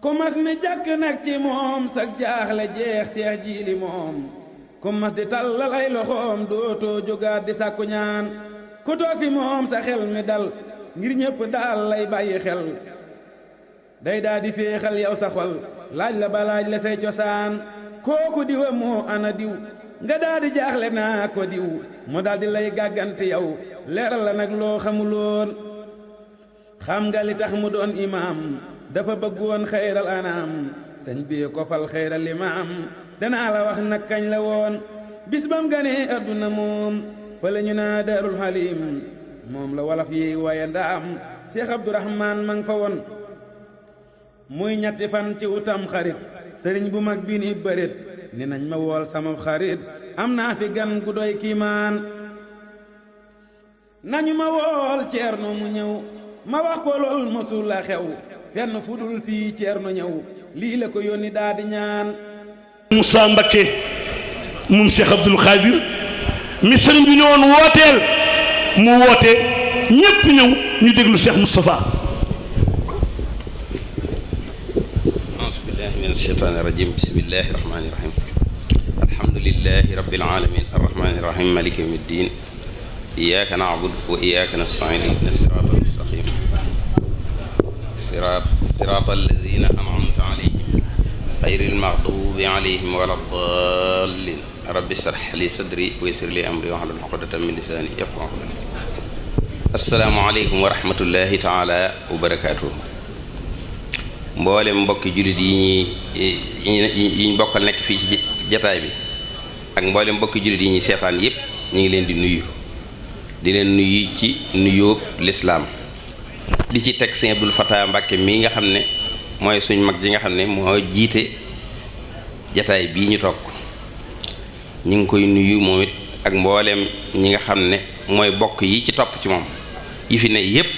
ku mas ni jàkk nag ci moom sag jaaxle jeex seex jiili moom ku mas di tallal ay loxoom dootoo jógaat di sàkku ñaan ku toog fi moom sa xel mi dal ngir ñépp daal lay bàyyi xel day daa di féexal yow sa xol laaj la ba laaj la say cosaan kooku diwa moo ana diw nga daa di jaaxle naa ko diw mu daal di lay gàggante yow leeral la nag loo xamuloon xam nga li tax mu doon imaam dafa bëggoon xayral anaam sëñ bi ko fal xayral imaam danaa la wax nag kañ la woon bis bam ganee adduna moom fa la ñu naa daarul halim moom la walaf yi waaye ndaam Seex Abdurahmaan ma nga fa woon muy ñetti fan ci utam xarit sëriñ bu mag bi ni bërit ni nañ ma wool sama xarit am naa fi gan gu doy kiimaan nañu ma wool ceerno mu ñëw ma wax ko lool mosul la xew fenn fu dul fii ceerno ñëw lii la ko yónni daa di ñaan Moussa Mbakke moom Cheikh Abdoul Khadir mi sëriñ bi ñëwoon wooteel mu woote ñépp ñëw ñu déglu Cheikh Moustapha a'uuzu billahi mina shaytaani rajiim bismillahi rahmaani rahiim alhamdulillahi rabbil aalamiin arrahmaani rahiim maaliki yawmi ddiin iyyaaka na'budu wa iyyaaka nasta'iin ihdinas siraatal mustaqiim siraatal laziina an'amta alayhim ghayril maghduubi alayhim wa lad-daalliin rabbi shrah li sadri wa yassir li amri wahlul uqdatan min lisaani yafqahu qawli assalaamu aleykum wa rahmatullahi taala wa barakaatuh mboolem mbokki jullit yi ñu bokkal nekk fii ci jataay bi ak mboolem mbokki jullit yi ñuy seetaan yépp ñu ngi leen di leen nuyu ci nuyoo lislaam di ci teg sëñ Abdul Fatah Mbàkke mii nga xam ne mooy suñ mag ji nga xam ne moo jiite jataay bii ñu toog ñu ngi koy nuyu moom it ak mboolem ñi nga xam ne mooy bokk yi ci topp ci moom yi fi ne yépp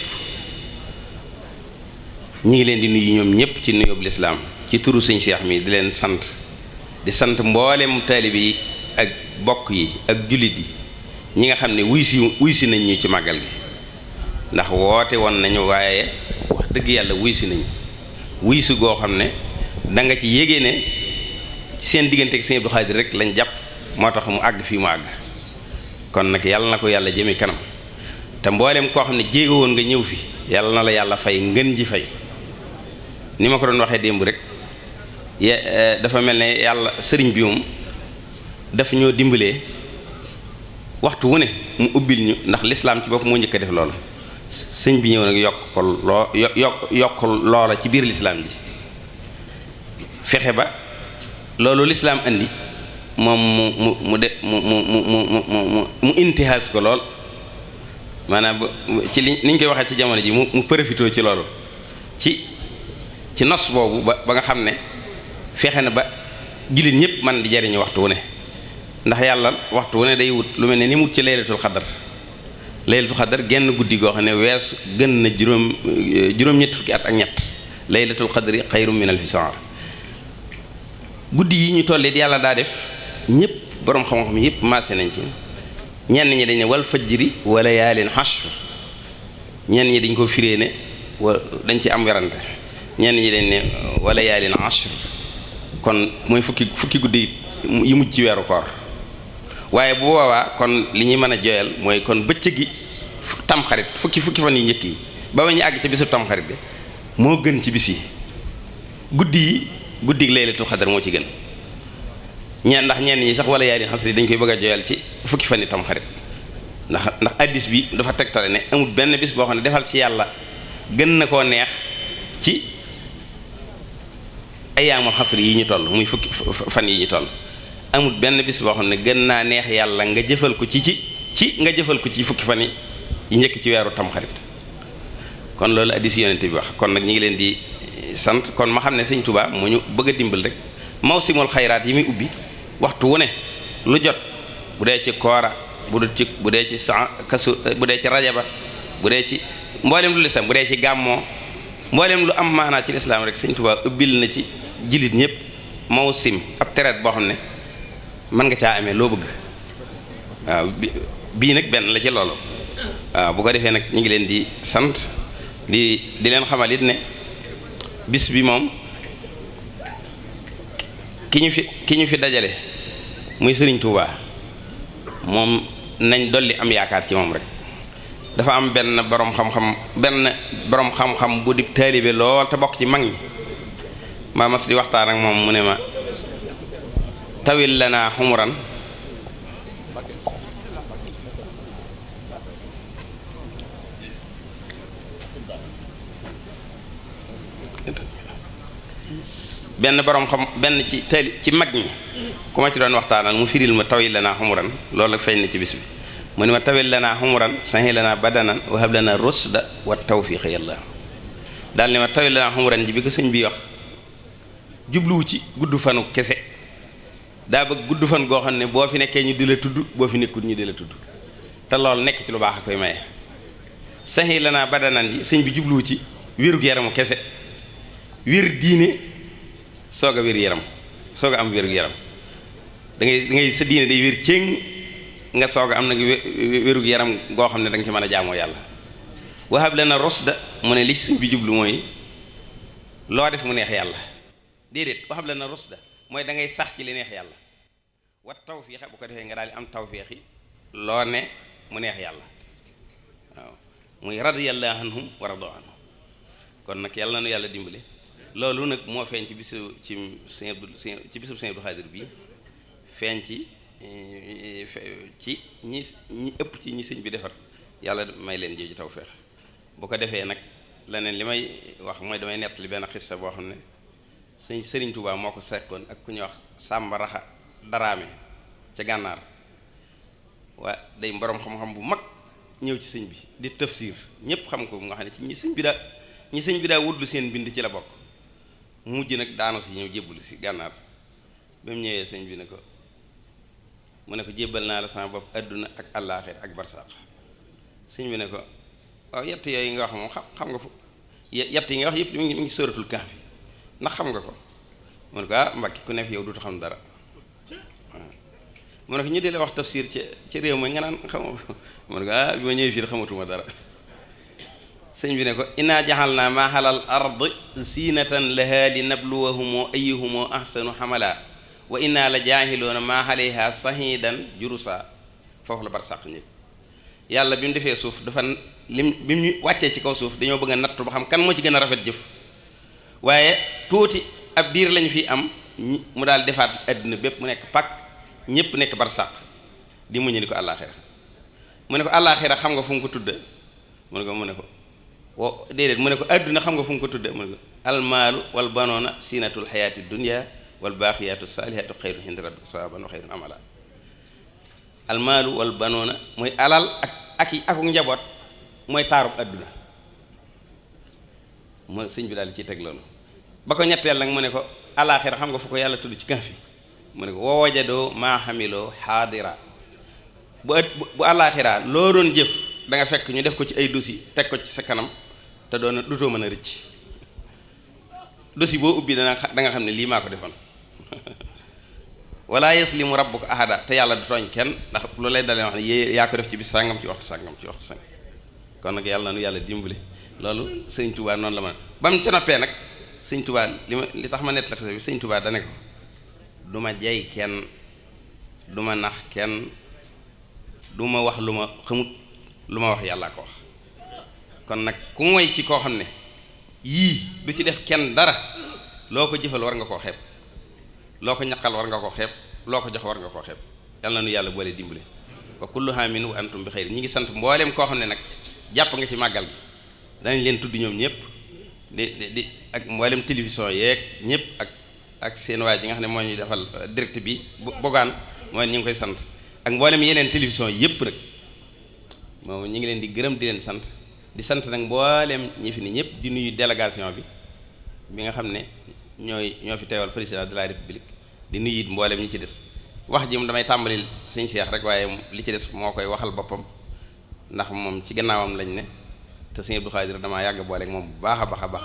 ñi ngi leen di nuyu ñoom ñépp ci nuyoob lislaam ci turu sëñ Cheikh mi di leen sant di sant mboolem taalibe yi ak bokk yi ak jullit yi ñi nga xam ne wuy si nañ ñu ci màggal gi ndax woote woon nañu waaye wax dëgg yàlla wuy si nañu wuy si goo xam ne da nga ci yégée ne seen diggante ak sëñ Abdou Khadir rek lañ jàpp moo tax mu àgg fii mu àgg kon nag yàlla na ko yàlla jëme kanam te mboolem koo xam ne jéego woon nga ñëw fi yàlla na la yàlla fay ngën ji fay ni ma ko doon waxee démb rek dafa mel ne yàlla sëriñ bi moom daf ñoo dimbalee waxtu wu ne mu ubbil ñu ndax lislaam ci bopp moo njëkk a def loolu sëñ bi ñëw nag yokk loola ci biir lislaam ji fexe ba loolu lislaam andi moom mu intihaas ko lool maanaam ci li niñ koy waxee ci jamono ji mu profitoo ci loolu ci nos boobu ba nga xam ne fexe na ba jullit ñëpp man di jariñu waxtu wu ne ndax yàlla waxtu wu ne day wut lu mel ne ni mu wut ci laylatul xadar genn guddi goo xam ne weesu gën na juróom-ñett fukki at ak ñett laylatul xadri xayrum min alfi shahr guddi yi ñu tollee di yàlla daa def ñëpp boroom xam-xam yëpp maase nañ ci ñenn ñi dañ ne wal fajri wa layaalin hashr ñenn ñi dañ ko firee ne dañ ci am werante ñenn ñi dañ ne wa layaalin hashr kon mooy fukki guddi yi mujj ci weeru koor waaye bu boobaa kon li ñuy mën a joyal mooy kon bëccëgi tamxarit fukki fan yi njëkk yi ba ñu àgg ca bisu tamxarit bi moo gën ci bis yi guddi laylatul xadar moo ci gën ndax ñenn ñi sax wala yaari xasri dañ koy bëgg a joyal ci fukki fan yi tamxarit ndax addis bi dafa tegtale ne amul benn bis boo xam ne defal ci yàlla gën na koo neex ci ayaamul xasri yi ñu toll muy fukki fan yi ñu toll amul benn bis boo xam ne gën naa neex yàlla nga jëfal ko nga jëfal ko ci fukki fan yi njëkk ci weeru tamxarit kon loolu addis yonent bi wax kon nag ñu ngi leen di sant kon ma xam ne sëñ Tuubaa mu ñu bëgg a dimbal rek mawsimul xayraat yi muy ubbi waxtu wu ne lu jot bu dee ci koora bu dee ci kasu bu dee ci rajaba bu dee ci mboolem lu lislaam bu dee ci gàmmoo mboolem lu am maanaa ci lislaam rek sëñ Tuubaa ubbil na ci jullit ñëpp mawsim ab tereet boo xam ne mën nga caa amee loo bëgg waaw bii nag benn la ci loolu waaw bu ko defee nag ñu ngi leen di sant di leen xamal it ne bis bi moom ki ñu fi dajale muy Sëriñ Tuubaa moom nañ dolli am yaakaar ci moom rek. dafa am benn borom xam-xam bu di taalibe lool te bokk ci mag ñi maa mas di waxtaan ak moom mu ne ma tawil lana xumuran benn ci mag ñi ku ma ci doon waxtaanal mu firil ma tawil lana xumuran loolu nag feeñ na ci bis bi mu ne ma tawil lana xumuran sahi lana badanan wahab lana rusda wa tawfiq yàlla daal ne ma tawil lana xumuran ji bi ko sëñ bi wax jubluwu ci gudd fanu kese daa bëgg gudd fan goo xam ne boo fi nekkee ñu di la tudd boo fi nekkul ñu di la tudd te loolu nekk ci lu baax a koy maye sahi lana badanan ji sëñ bi jubluwu ci wérug yaramu kese wér diine soog a wér yaram soog a am wérug yaram da ngay sa diine day wér céng nga soog a am nag wérug yaram goo xam ne da nga ci mën a jaamoo yàlla wahab lana rusda mu ne li ci sëñ bi jublu mooy loo def mu neex yàlla déedéet wahab lana rusda mooy da ngay sax ci li neex yàlla wat tawfiixa bu ko defee nga daal di am tawfiixi loo ne mu neex yàlla waaw muy radiyallahu anhum wa radu anhum kon nag yàlla na nu yàlla dimbale loolu nag moo feeñ ci bisu ci bisub Sëñ Abdou Khadre bi feeñ ci ñi ëpp ci ñi sëñ bi defar yàlla may leen jooju tawfeex bu ko defee nag leneen li may wax mooy damay nettali benn xissa boo xam ne Sëriñ Tuubaa moo ko sekkoon ak ku ñuy wax Sàmba Raxa Daraame ca gànnaar waa day borom xam-xam bu mag ñëw ci sëñ bi di tafsir ñépp xam ko nga xam ne ci ñi sëñ bi daa wutlu seen bind ci la bokk mujj nag daanu si ñëw jébbal si gànnaar ba mu ñëwee sëñ bi ne ko mu ne ko jébbal naa la sama bopp adduna ak àllaaxir ak barsaax sëñ bi ne ko waaw yett yooyu nga wax moom xam nga fu yett yi nga wax yëpp mi ngi sóoratul Kahf ndax xam nga ko mu ne ko ah Mbàkke ku ne fi yow dutu xam dara waaw mu ne ko ñu di la wax tafsir ci réew ma nga naan xamoo mu ne ko ah bi ma ñëwee fii xamatuma dara sëñ bi ne ko inna jaxalna ma xalal ard zinatan laha li nabluwahumoo ayyuhumoo ahsanu xamala wa inna la jaahiloona maa xaleyha sahidan jurusa foofu la barsàq ñëpp yàlla bi mu defee suuf dafa bi mu wàccee ci kaw suuf dañoo bëgg a nattu ba xam kan moo ci gën a rafet jëf waaye tuuti ab diir lañu fi am mu daal defaat àddina bépp mu nekk pak ñépp nekk barsàq di muñu ni ko àllaaxira mu ne ko àllaaxira xam nga fu mu ko tudde mu ne ko wo déedéet mu ne ko àdduna xam nga fu mu ko tudde mu ne ko almaalu wal banoona sinatul xayaati dunya wal baaxiyaatu saalihaatu xayrun inda rabbika sawaaban wa xayrun amala almaalu wal banoona mooy alal ak njaboot mooy taarub àdduna mooy sëñ bi daal di ciy teg loolu ba ko ñetteel nag mu ne ko alaaxira xam nga fu ko yàlla tudd ci Kahf mu ne ko woo wajadoo maa xamiloo xaadira bu alaaxira loo doon jëf da nga fekk ñu def ko ci ay dossier teg ko ci sa kanam te dutoo mën a rëcc dossier boo ubbi da nga xam ne lii maa ko defoon wala yaslimu rabbuka ahada te yàlla du tooñ kenn ndax loolu lay dalee wax ne yaa ko def ci bis sàngam ci waxtu sàngam kon nag yàlla na nu yàlla dimbali loolu sëñ Tuubaa noonu la ma ba mu ca noppee nag sëñ Tuubaa li tax ma nett la bi sëñ Tuubaa dane ko du ma jey kenn du ma nax kenn du ma wax lu ma xamut lu ma wax yàllaa ko wax kon nag ku moy ci koo xam ne yii du ci def kenn dara loo ko jëfal war nga koo xeeb loo ko ñaqal war nga koo xeeb loo ko jox war nga koo xeeb yàlla na nu yàlla boole dimbale wa kullu aamin wa antum bi xayr ñi ngi sant mbooleem koo xam ne nag jàpp nga ci màggal gi danañ leen tudd ñoom ñëpp di ak mboolem télévision yeeg ñëpp ak seen waay ji nga xam ne moo ñuy defal direct bi bogaan mooy ñu ngi koy sant ak mboolem yeneen télévision yëpp nag moom ñu ngi leen di gërëm di leen sant di sant nag mboolem ñi fi ni ñëpp di nuyu délégation bi nga xam ne ñoo fi teewal président de la république di nuyu it mboolem ñi ci des wax ji mu damay tàmbali sëñ Seex rek waaye li ci des moo koy waxal boppam ndax moom ci gannaawam lañ ne te sëñ Abdou Khadre damaa yàgg booleeg moom bu baax a baax a baax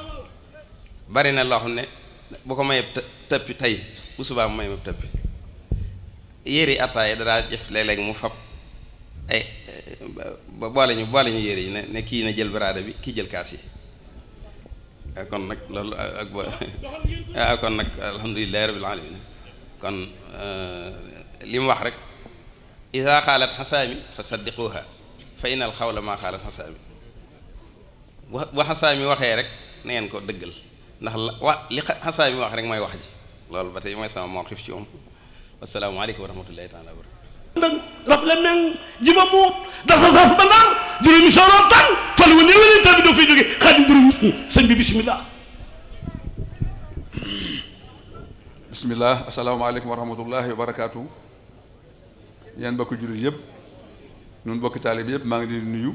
bari na loo xam ne bu ko mayee tëppi tey bu subaa mu may ma tëppi yére yi attaaya dadaa def léeg-léeg mu fab ay boole ñu yére yi ne kii na jël baraada bi kii jël kaas yi kon nag loolu kon nag alhamdulillahi rabbil alamin kon li mu wax rek ida xaalat xasaami fa saddiquha fa inal xawla maa xaalat xasaami bu xasaami waxee rek na ngeen ko dëggal ndax li xasaami wax rek mooy wax ji loolu ba tey mooy sama mawqif ci moom wasalaamaaleykum wa rahmatullahi taala wa barakatu rafle men jima muut dasa saf ba naan juróomi sooroo tan fan wu néewéne tamit doo fiy jóge xaadim borom nit ñi sëñ bi bismillah bismillah asalaamaaleykum wa rahmatullahi wa barakaatu yéen bokki jullit yëpp ñun bokki taalib yëpp maa ngi di nuyu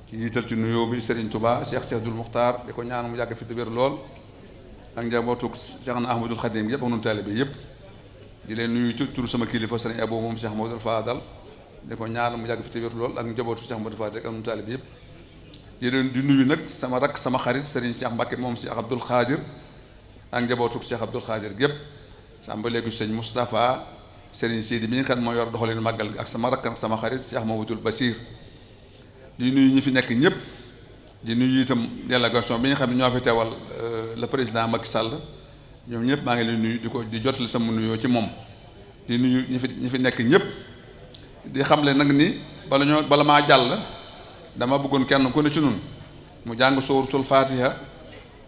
ci jiital ci nuyoo bi Serigne Touba Cheikh Abdoul Muxtaar di ko ñaan mu yàgg fi te wér lool ak njabootu Cheikh na Ahmadul Xadim yëpp ak ñun taalib yëpp di leen nuyu ci turu sama kilifa Serigne Abou moom Cheikh Modou Fadal di ko ñaan mu yàgg fi te wér lool ak njabootu Cheikh Modou Fadal ak ñun taalib yëpp di leen di nuyu nag sama rakk sama xarit Serigne Cheikh Mbacke moom Cheikh Abdoul Khadir ak njabootu Cheikh Abdoul Khadir gépp sàmba léegi sëñ Moustapha Serigne Sidi mi nga xam moo yor doxalinu màggal ak sama rakk ak sama xarit Cheikh Mamadou Bassir di nuyu ñi fi nekk ñëpp di nuyu itam délégation bi nga xam ne ñoo fi teewal le président Macky Sall ñoom ñëpp maa ngi leen nuyu di jotali sama nuyoo ci moom di nuyu ñi fi nekk ñëpp di xamle nag ni bala maa jàll dama bëggoon kenn ku ne ci nun mu jàng sóoratul Fatiha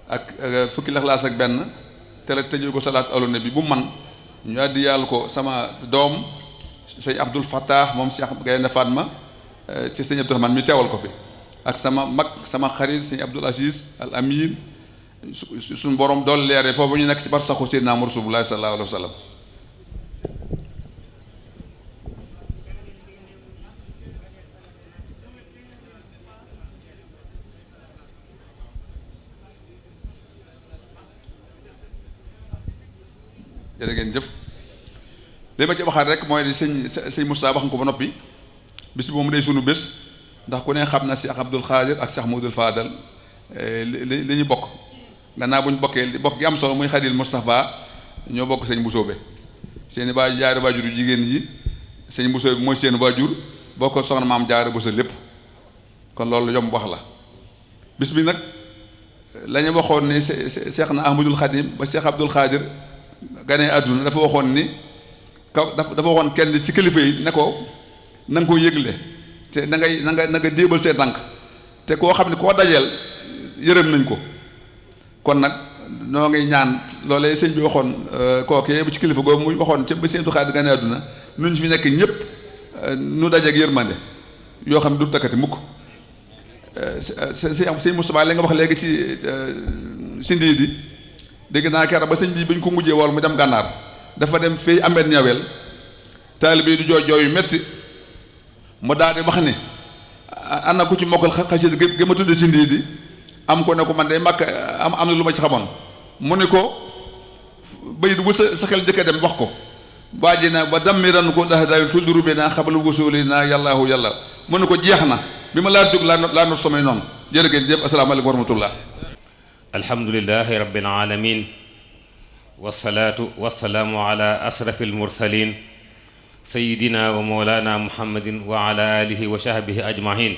ak fukki Ixlaas ak benn te la tëjee ko salaat ala nabi bu man ñu àddi yàlla ko sama doom sëñ Abdoul Fattah moom Cheikh Gaynde Fatma ci sëñ Abdourahmane mi teewal ko fi ak sama mag sama xarit sëñ Abdoul Aziz Al Amin suñu borom dool leere foofu ñu nekk ci bar saxu Seydina Rasulullah sallallahu alayhi wa sallam jërë ngeen jëf li ma ci waxaat rek mooy di sëñ Moustapha wax nga ko ba noppi bis bi moom day sunu bés ndax ku ne xam na Cheikh Abdoul Khadir ak Cheikh Modou Fadal li ñu bokk gannaaw bu ñu bokkee bokk gi am solo muy Xadil Moustapha ñoo bokk sëñ Mbusoobe seeni jaari waajur yu jigéen yi sëñ Mbusoobe mooy seen waajur bokk soxna maam jaara bu sa lépp kon loolu yomb wax la bis bi nag la ñu waxoon ni Cheikh na Ahmadul Khadim ba Cheikh Abdoul Khadir ganee àdduna dafa waxoon ni dafa waxoon kenn ci kilifa yi ne ko na nga ko yëgle te na nga déebal see tànk te koo xam ne koo dajeel yërëm nañ ko kon nag noo ngi ñaan loolee sëñ bi waxoon kookee bu ci kilifa googu mu waxoon ca ba sëñ Abdou Khadre ganee àdduna nu ñu fi nekk ñëpp nu dajeeg yërmande yoo xam ne du takkati mukk sëñ Moustapha li nga wax léegi ci sindi di dégg naa keroog ba sëñ bi bañ ko mujjee wool mu dem gànnaar dafa dem fii amet ñawel taalibe yi du jooy yu metti mu daal di wax ni ana ku ci mokkal xasida gi ma tudd si ndii di am ko ne ko man day màkk am na lu ma ci xamoon mu ni ko bayit bu sa xel jëkk dem wax ko waa ji na ba dammiran ko ndax daay tulduru bi naa xabal wusuli naa yàllaahu yàlla mu ni ko jeex na bi ma laa jóg laa not samay noonu jërë ngeen jëf asalaamaaleykum wa rahmatullah alhamdulilahi rabbil alamin wasalaatu wasalaamu ala asrafi almursalin sayidina wa mawlana muhammadin wa ala alihi wa sahbihi ajmain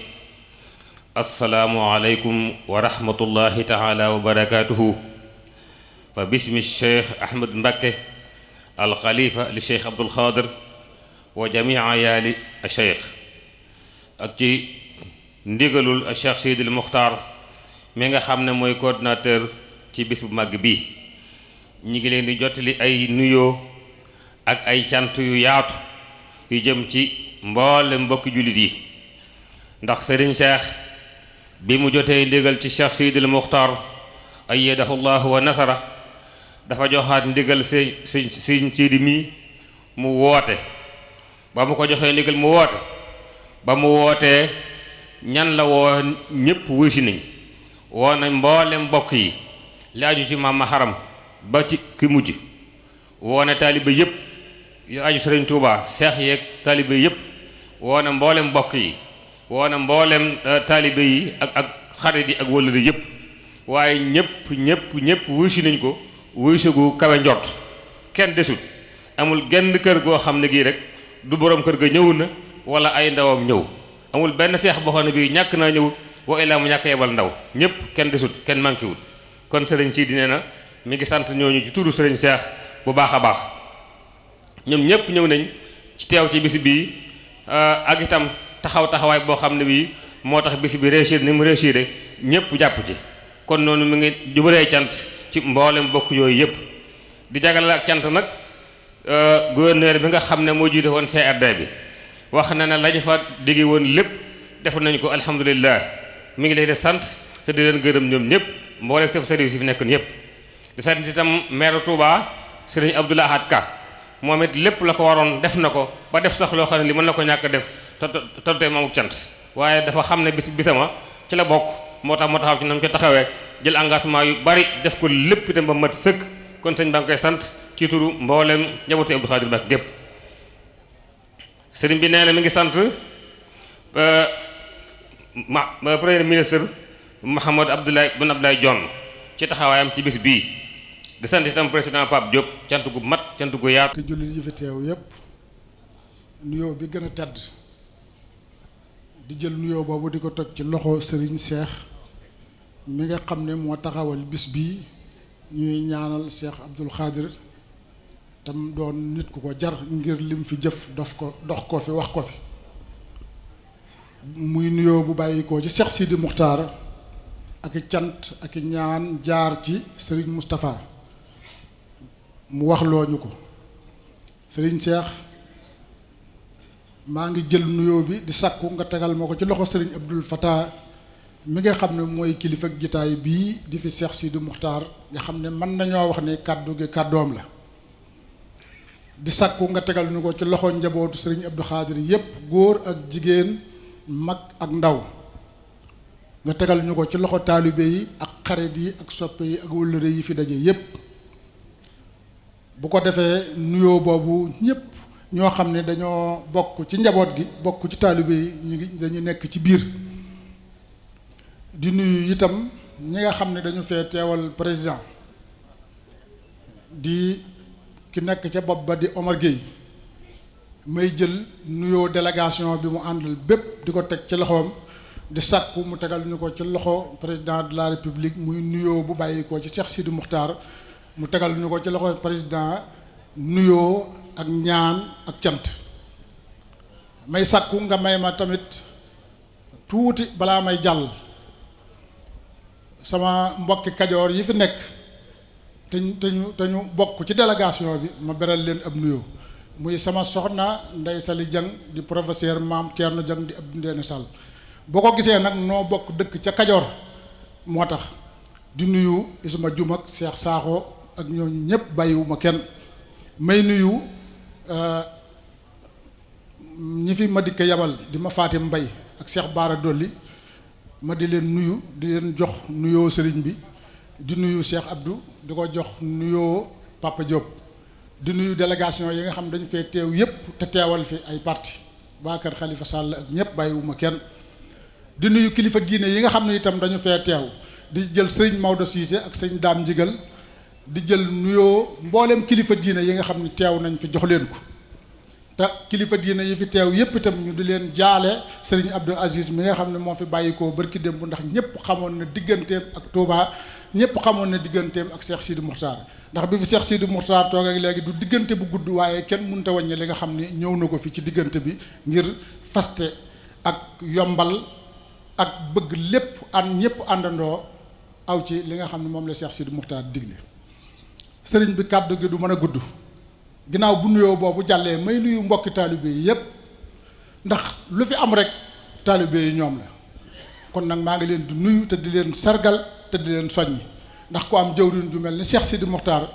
assalaamu aleykum wa rahmatullahi taala wa barakatuhu fa bismi cheikh ahmad mbakke alxalifa li cheikh abdul xaadir wa jamia yaali a cheikh ak ci ndigalul a cheikh seydil muxtaar mi nga xam ne mooy coordinateur ci bis bu màgg bii ñi ngi leen di jottali ay nuyoo ak ay cant yu yaatu yu jëm ci mboole mbokki jullit yi ndax sëriñ Cheikh bi mu jotee ndigal ci Cheikh Sidil Muxtaar ayyadahu llahu wa nasara dafa joxaat ndigal sëriñ Sidi mii mu woote ba mu ko joxee ndigal mu woote ba mu wootee ñan la woo ñépp wuy si nañ woo nañ mboole mbokk yi laaju ci maam Maharam ba ci ki mujj woo na taalibe yépp yu aju sëriñ Tuubaa seex yeeg taalibe yépp woo na mboolem mbokk yi woo na mboolem taalibe yi ak xarit yi ak wëllëre yépp waaye ñépp wuy si nañ ko wuy si gu kawe njort kenn desut amul genn kër goo xam ne gii rek du boroom kër ga ñëw na wala ay ndawam ñëw amul benn seex boo xam ne bii ñàkk naa ñëw wa ilaa mu ñàkk yebal ndaw ñépp kenn desut kenn manqué wut kon sëriñ Sidi nee na mi ngi sant ñooñu ci turu sëriñ Seex bu baax a baax ñoom ñëpp ñëw nañ ci teew ci bis bii ak itam taxawaay boo xam ne bii moo tax bis bi réussir ni mu réussir ñëpp jàpp ci. kon noonu mi ngi jubalee cant ci mboolem bokk yooyu yëpp di jagale ak cant nag gouverneur bi nga xam ne moo jiite woon CRD bi wax na ne lañu fa diggi woon lépp def nañu ko alhamdulilah mi ngi leen di sant te di leen gërëm ñoom ñëpp mboolem chef service yi fi nekk ñëpp. di sant itam maire Touba Serigne Abdoul Ahad Ka moom it lépp la ko waroon def na ko ba def sax loo xam ne li mën na ko ñàkk def te maamu cant waaye dafa xam ne bisama ci la bokk moo tax moo taxaw ci nam ca taxawee jël engagement yu bari def ko lépp itam ba mat sëkk kon sëñ baa ngi koy sant ci turu mboolem njabootu Abdou Khadir Mbacke gépp. sëriñ bi nee na mi ngi sant premier ministre Mahammed Abdoulaye Dione ci taxawaayam ci bis bii di sant itam président Pape Diop cant gu mat cant gu yaatu. jullit yi fi teew yépp nuyoo bi gën a tedd di jël nuyoo boobu di ko teg ci loxo Serigne Cheikh mi nga xam ne moo taxawal bis bii ñuy ñaanal Cheikh Abdoul Khadir tam doon nit ku ko jar ngir lim fi jëf dox ko fi wax ko fi muy nuyoo bu bàyyi ko ci Cheikh Sidi Muxtaar ak i cant ak i ñaan jaar ci Serigne Moustapha mu wax loo ñu ko Serigne Cheikh maa ngi jël nuyoo bi di sàkku nga tegal ma ko ci loxo Serigne Abdoul Fattah mi nga xam ne mooy kilifa jitaay bii di fi Cheikh Sidi Muxtaar nga xam ne mën nañoo wax ne kàddu gi kàddoom la di sàkku nga tegal ñu ko ci loxo njabootu Serigne Abdou Khadir yépp góor ak jigéen mag ak ndaw nga tegal ñu ko ci loxo taalibe yi ak xarit yi ak soppe yi ak wëllëre yi fi daje yépp bu ko defee nuyoo boobu ñépp ñoo xam ne dañoo bokk ci njaboot gi bokk ci taalibe yi dañu nekk ci biir di nuyu itam ñi nga xam ne dañu fee teewal président di ki nekk ca bopp ba di Omar Gueye may jël nuyoo délégation bi mu àndal bépp di ko teg ci loxoom di sàkku mu tegal ñu ko ci loxo président de la république muy nuyoo bu bàyyi ko ci Cheikh Sidi Muxtaar mu tegal ñu ko ci loxo président nuyoo ak ñaan ak cant may sàkku nga may ma tamit tuuti balaa may jàll sama mbokki kajoor yi fi nekk te ñu bokk ci délégation bi ma beral leen ab nuyoo muy sama soxna Ndey Sali Dieng di professeur Maam Thierno Dieng di Abdou Ndéné Sall boo ko gisee nag noo bokk dëkk ca Kajoor moo tax di nuyu Isma Jum ak Cheikh Sakho ak ñooñu ñëpp bàyyiwuma kenn may nuyu ñi fi ma dikke yabal di ma Fatim Mbay ak Cheikh Baara Dolli ma di leen nuyu di leen jox nuyoo sëriñ bi di nuyu Cheikh Abdou di ko jox nuyoo Papa Diop di nuyu délégation yi nga xam dañu fee teew yépp te teewal fi ay parti waa kër Khalifa Sall ak ñëpp bàyyiwuma kenn di nuyu kilifa diine yi nga xam ne itam dañu fee teew di jël sëriñ Maodo Cissé ak sëñ Daam Njigal di jël nuyoo mboolem kilifa diine yi nga xam ne teew nañ fi jox leen ko te kilifa diine yi fi teew yépp itam ñu di leen jaale sëriñ Abdou Aziz mi nga xam ne moo fi bàyyikoo barki démb ndax ñëpp xamoon na digganteem ak Touba ñëpp xamoon na digganteem ak Cheikh Sidi Muxtaar ndax bi fi Cheikh Sidi Muxtaar toog ak léegi du diggante bu gudd waaye kenn mënut a wàññi li nga xam ne ñëw na ko fi ci diggante bi ngir faste ak yombal ak bëgg lépp ñëpp àndandoo aw ci li nga xam ne moom la Cheikh Sidi Muxtaar digle sëriñ bi kàddu gi du mën a gudd ginnaaw bu nuyoo boobu jàllee may nuyu mbokki taalibe yi yépp ndax lu fi am rek taalibe yi ñoom la kon nag maa ngi leen di nuyu te di leen sargal te di leen soññi ndax ku am jëwriñ ju mel ni Cheikh Sidi Muxtaar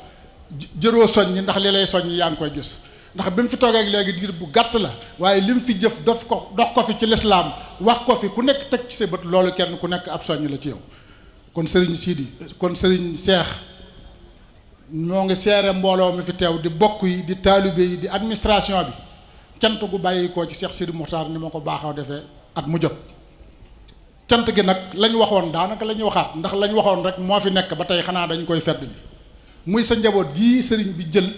jëroo soññi ndax li lay soññi yaa ngi koy gis ndax bi mu fi toogee ak léegi diir bu gàtt la waaye li mu fi jëf dox ko fi ci lislaam wax ko fi ku nekk teg ci sa bët loolu kenn ku nekk ab soññ la ci yow kon sëriñ Sidi kon sëriñ Cheikh ñoo ngi seere mbooloo mi fi teew di bokk yi di taalibe yi di administration bi cant gu bàyyi ko ci Cheikh Sidi Muxtaar ni ma ko baaxaw defee at mu jot cant gi nag lañ waxoon daanaka la ñu waxaat ndax lañ waxoon rek moo fi nekk ba tey xanaa dañ koy fedd li muy sa njaboot gii sëriñ bi jël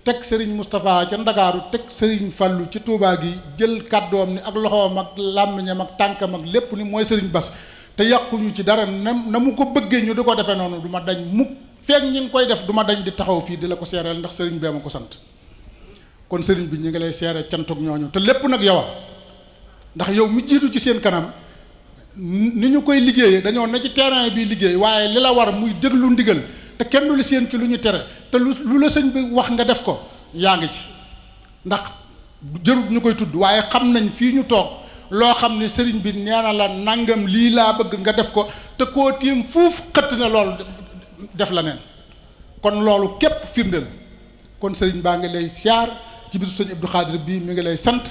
teg sëriñ Moustapha ca Ndakaaru teg sëriñ Fallu ci Touba gi jël kàddoom ni ak loxoom ak làmmiñam ak tànkam ak lépp ni mooy sëriñ Bas te yàquñu ci dara na mu ko bëggee ñu di ko defee noonu du ma dañ mukk feek ñi ngi koy def du ma dañ di taxaw fii di la ko seereel ndax sëriñ bee ma ko sant kon sëriñ bi ñu ngi lay seere cantuk ñooñu te lépp nag yow ndax yow mi jiitu ci seen kanam ni ñu koy liggéeyee dañoo ne ci terrain bi liggéey waaye li la war muy déglu ndigal te kenn du la seen ci lu ñu tere te lu la sëñ bi wax nga def ko yaa ngi ci ndax jërut ñu koy tudd waaye xam nañ fii ñu toog loo xam ne sëriñ bi nee na la nangam lii laa bëgg nga def ko te koo tiim fuuf xëtt na loolu def la neen kon loolu képp firnde la kon sëriñ baa ngi lay siyaar ci bisu sëñ Abdou Khadir bii mi ngi lay sant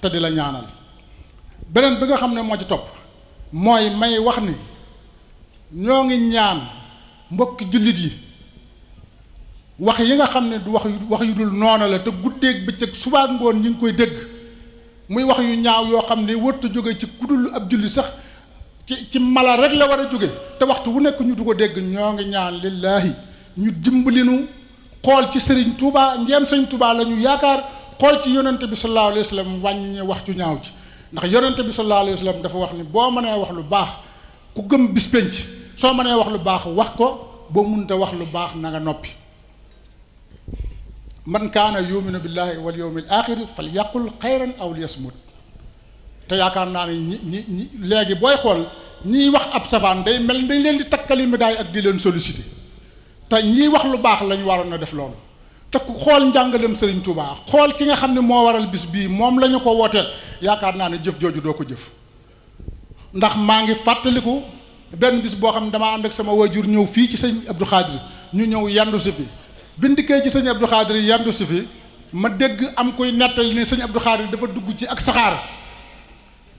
te di la ñaanal beneen bi nga xam ne moo ci topp mooy may wax ni ñoo ngi ñaan mbokki jullit yi wax yi nga xam ne du wax yu dul noona la te guddeeg bëccëg suba ngoon ñu ngi koy dégg muy wax yu ñaaw yoo xam ne warta jóge ci kudul ab julli sax ci mala rek la war a jóge te waxtu wu nekk ñu du ko dégg ñoo ngi ñaan lillaahi ñu dimbalinu xool ci sëriñ Touba njeem sëñ Touba la ñu yaakaar xool ci yonente bi sallallahu alayhi wa sallam wàññi wax ju ñaaw ci ndax yonente bi sallallahu alayhi wa sallam dafa wax ni boo mënee wax lu baax ku gëm bis penc soo mënee wax lu baax wax ko boo mënta wax lu baax na nga noppi man kaana yuminu billahi wal yawmil axiri fal yaqul xayran aw liyasmut te yaakaar naa ne ñi léegi booy xool ñiy wax ab safaan day mel dañ leen di takkali médaille ak di leen sollicité te ñiy wax lu baax lañ waroon na def loolu te ku xool njàngalem Serigne Touba xool ki nga xam ne moo waral bis bii moom la ñu ko wooteel yaakaar naa ne jëf jooju doo ko jëf ndax maa ngi fàttaliku benn bis boo xam ne damaa ànd ak sama waajur ñëw fii ci sëñ Abdou Khadir ñu ñëw yandu si fi bindikee ci sëñ Abdou Khadir yandu si fi ma dégg am koy nettali ni sëñ Abdou Khadir dafa dugg ci ak saxaar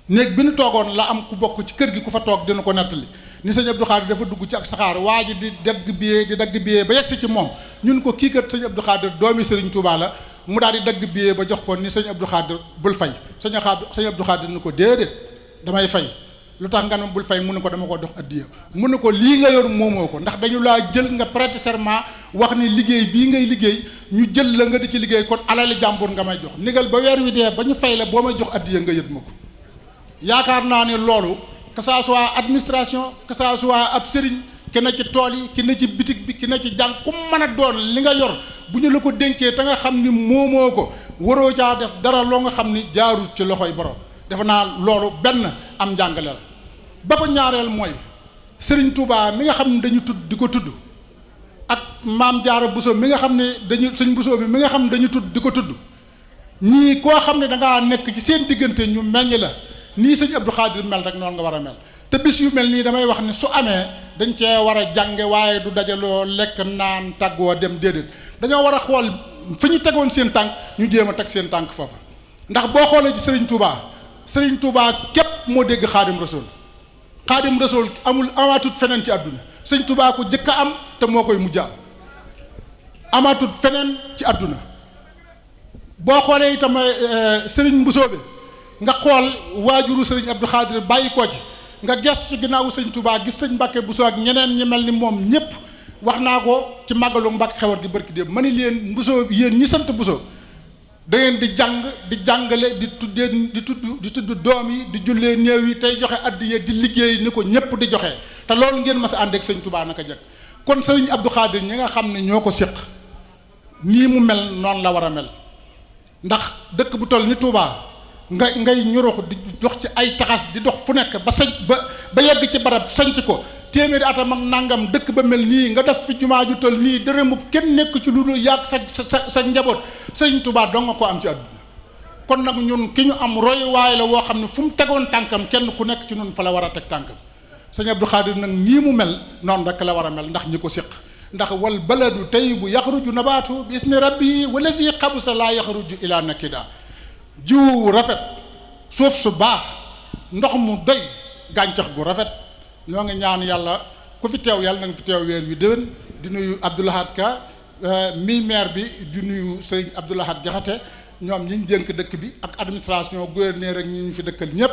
néeg bi nu toogoon la am ku bokk ci kër gi ku fa toog dina ko nettali ni sëñ Abdou Khadir dafa dugg ci ak saxaar waa ji di dagg billet ba yegsi ci moom ñun ko kii kat sëñ Abdou Khadir doomi Serigne Touba la mu daal di dagg billet ba jox ko ni sëñ Abdou Khadir bul fay sëñ Abdou Khadir ni ko déedéet damay fay lu tax nga ne bul fay mu ne ko dama ko dox addiya mu ne ko lii nga yor moomoo ko ndax dañu laa jël nga prêter serment wax ni liggéey bii ngay liggéey ñu jël la nga di ci liggéey kon alali jàmbur nga may jox nigal ba weer wi dee ba ñu fay la boo may jox addiya nga yët ma ko yaakaar naa ne loolu que ça soit administration que ça soit ab sëriñ ki na ci tool yi ki na ci bitig bi ki na ci jàng ku mën a doon li nga yor bu ñu la ko dénkee te nga xam ni moomoo ko waroo caa def dara loo nga xam ni jaarul ci loxoy borom defe naa loolu benn am njàngale la ba ko ñaareel mooy Serigne Touba mi nga xam ne dañu tudd di ko tudd ak maam Jaara Buso mi nga xam ne dañu sëñ Buso bi mi nga xam ne dañu tudd di ko tudd ñii koo xam ne dangaa nekk ci seen diggante ñu meññ la nii sëñ Abdou Khadir mel rek noonu nga war a mel te bis yu mel nii damay wax ni su amee dañ cee war a jànge waaye du dajaloo lekk naan tàggoo dem déedéet dañoo war a xool fi ñu tegoon seen tànk ñu jéem a teg seen tànk foofa ndax boo xoolee ci Serigne Touba képp moo dégg Xaadim Rasul amul amaatut feneen ci àdduna sëñ Touba ko jëkk a am te moo koy mujj am amaatut feneen ci àdduna boo xoolee itam Serigne Mbusoobe nga xool waajuru Serigne Abdou Khadir bàyyi ko ci nga gestu ci ginnaawu sëñ Touba gis sëñ Mbàkke Buso ak ñeneen ñi mel ni moom ñépp wax naa ko ci màggalu Mbàkke Xewar gi barki démb ma ni leen Buso yéen ñi sant Buso da ngeen di jàng di jàngale di tudd doom yi di jullee néew yi tey joxe addiya di liggéey ni ko ñépp di joxe te loolu ngeen mas a ànd ak sëñ Touba naka jëkk kon sëriñ Abdou Khadir ñi nga xam ne ñoo ko séq nii mu mel noonu la war a mel ndax dëkk bu toll ni Touba ngay ñurux di dox ci ay taxas di dox fu nekk ba yegg ci barab sanc ko téeméeri atam ak nangam dëkk ba mel nii nga def fi jumaa ju toll nii dërëmu kenn nekk ci lu dul yàgg sa njaboot sëriñ Touba dong nga ko am ci àdduna kon nag ñun ki ñu am roy waaye la woo xam ne fu mu tegoon tànkam kenn ku nekk ci ñun fa la war a teg tànkam sëñ Abdou Khadir nag nii mu mel noonu rek la war a mel ndax ñi ko séq ndax wal baladu tayyibu yaxruju nabaatu bi isni rabbi wallazi xabusa laa yaxruju ila nakida jiw rafet suuf su baax ndox mu doy gàncax gu rafet ñoo ngi ñaan yàlla ku fi teew yàlla na nga fi teew weer wi déwén di nuyu Abdou Lahad Ka mi maire bi di nuyu sëñ Abdou Lahad Jaxate ñoom ñi ñu dénk dëkk bi ak administration gouverneur ak ñi ñu fi dëkkal ñépp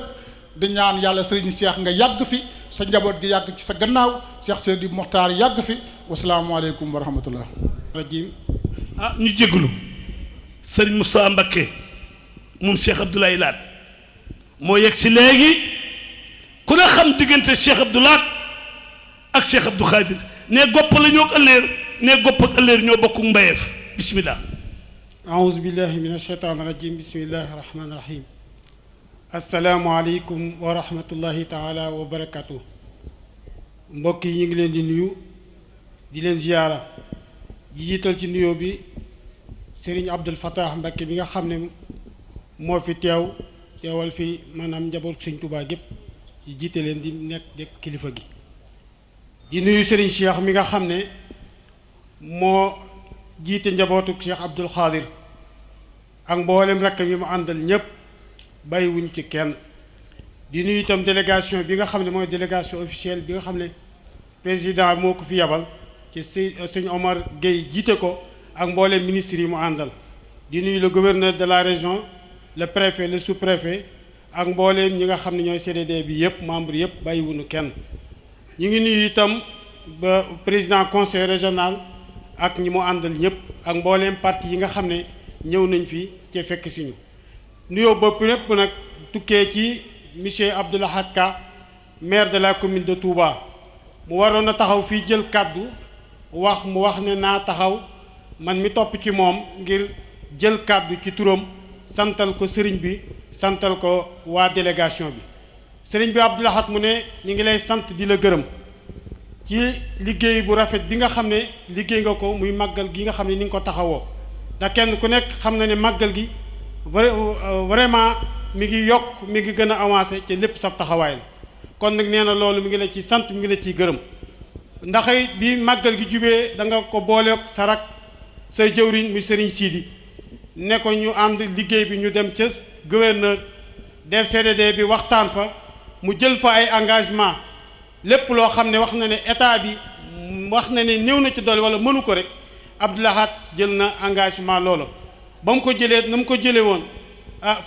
di ñaan yàlla sëriñ Cheikh nga yàgg fi sa njaboot gi yàgg ci sa gannaaw Cheikh Seydi Mokhtar yàgg fi wasalaamualeykum wa rahmatullah rajim ñu jégalu sëriñ Moussa Mbakke moom Cheikh Abdoulaye Laat moo yegg si léegi ku ne xam diggante Cheikh Abdou Laat ak Cheikh Abdou Khadir ne gopp la ñoo ak ëlleer ne gopp ak ëlleer ñoo bokku mbayeef bismillah أعوذ بالله من الشيطان الرجيم بسم الله الرحمن الرحيم السلام عليكم ورحمة الله تعالى وبركاته mbokk yi ñu ngi leen di nuyu di leen ziyaara di jiital ci nuyoo bi Serigne Abdul Fattah Mbacké bi nga xam ne moo fi teewal fi maanaam njaboot Sëriñ Tuubaa gépp ci jiite leen di nekk kilifa gi di nuyu Serigne Cheikh mi nga xam ne moo jiite njabootu Cheikh Abdul Xaadir ak mboolem rakkam yi mu àndal ñépp bàyyiwuñ ci kenn di nuyu itam délégation bi nga xam ne mooy délégation officielle bi nga xam ne président moo ko fi yabal ci sëñ Omar Gueye jiite ko ak mboolem ministre yi mu àndal di nuyu le gouverneur de la région le préfet le sous-préfet ak mbooleem ñi nga xam ne ñooy CDD bi yëpp membre yëpp bàyyiwuñu kenn ñu ngi nuyu itam ba président conseil régional ak ñi mu àndal ñëpp ak mbooleem parti yi nga xam ne ñëw nañ fi ci fekk si ñu nuyoo bopp lépp nag tukkee ci monsieur Abdou Lahad Ka maire de la commune de Touba mu waroon a taxaw fii jël kàddu mu wax ne naa taxaw man mi topp ci moom ngir jël kàddu ci turam santal ko sëriñ bi santal ko waa délégation bi sëriñ bi Abdou Lahad mu ne ñu ngi lay sant di la gërëm ci liggéey bu rafet bi nga xam ne liggéey nga ko muy màggal gi nga xam ne ni nga ko taxawoo ndax kenn ku nekk xam na ne màggal gi vraiment mi ngi yokk mi ngi gën a avancé ci lépp sab taxawaay la kon nag nee na loolu mi ngi la ci sant mi ngi la ciy gërëm ndax bi màggal gi jubee da nga ko booleeg sarak say jëwriñ muy sëriñ Sidi ne ko ñu ànd liggéey bi ñu dem ca gouverneur def CDD bi waxtaan fa mu jël fa ay engagement lépp loo xam ne wax na ne état bi wax na ne néew na ci doole wala mënu ko rek Abdou Lahad jël na engagement loolu ba mu ko jëlee na mu ko jëlee woon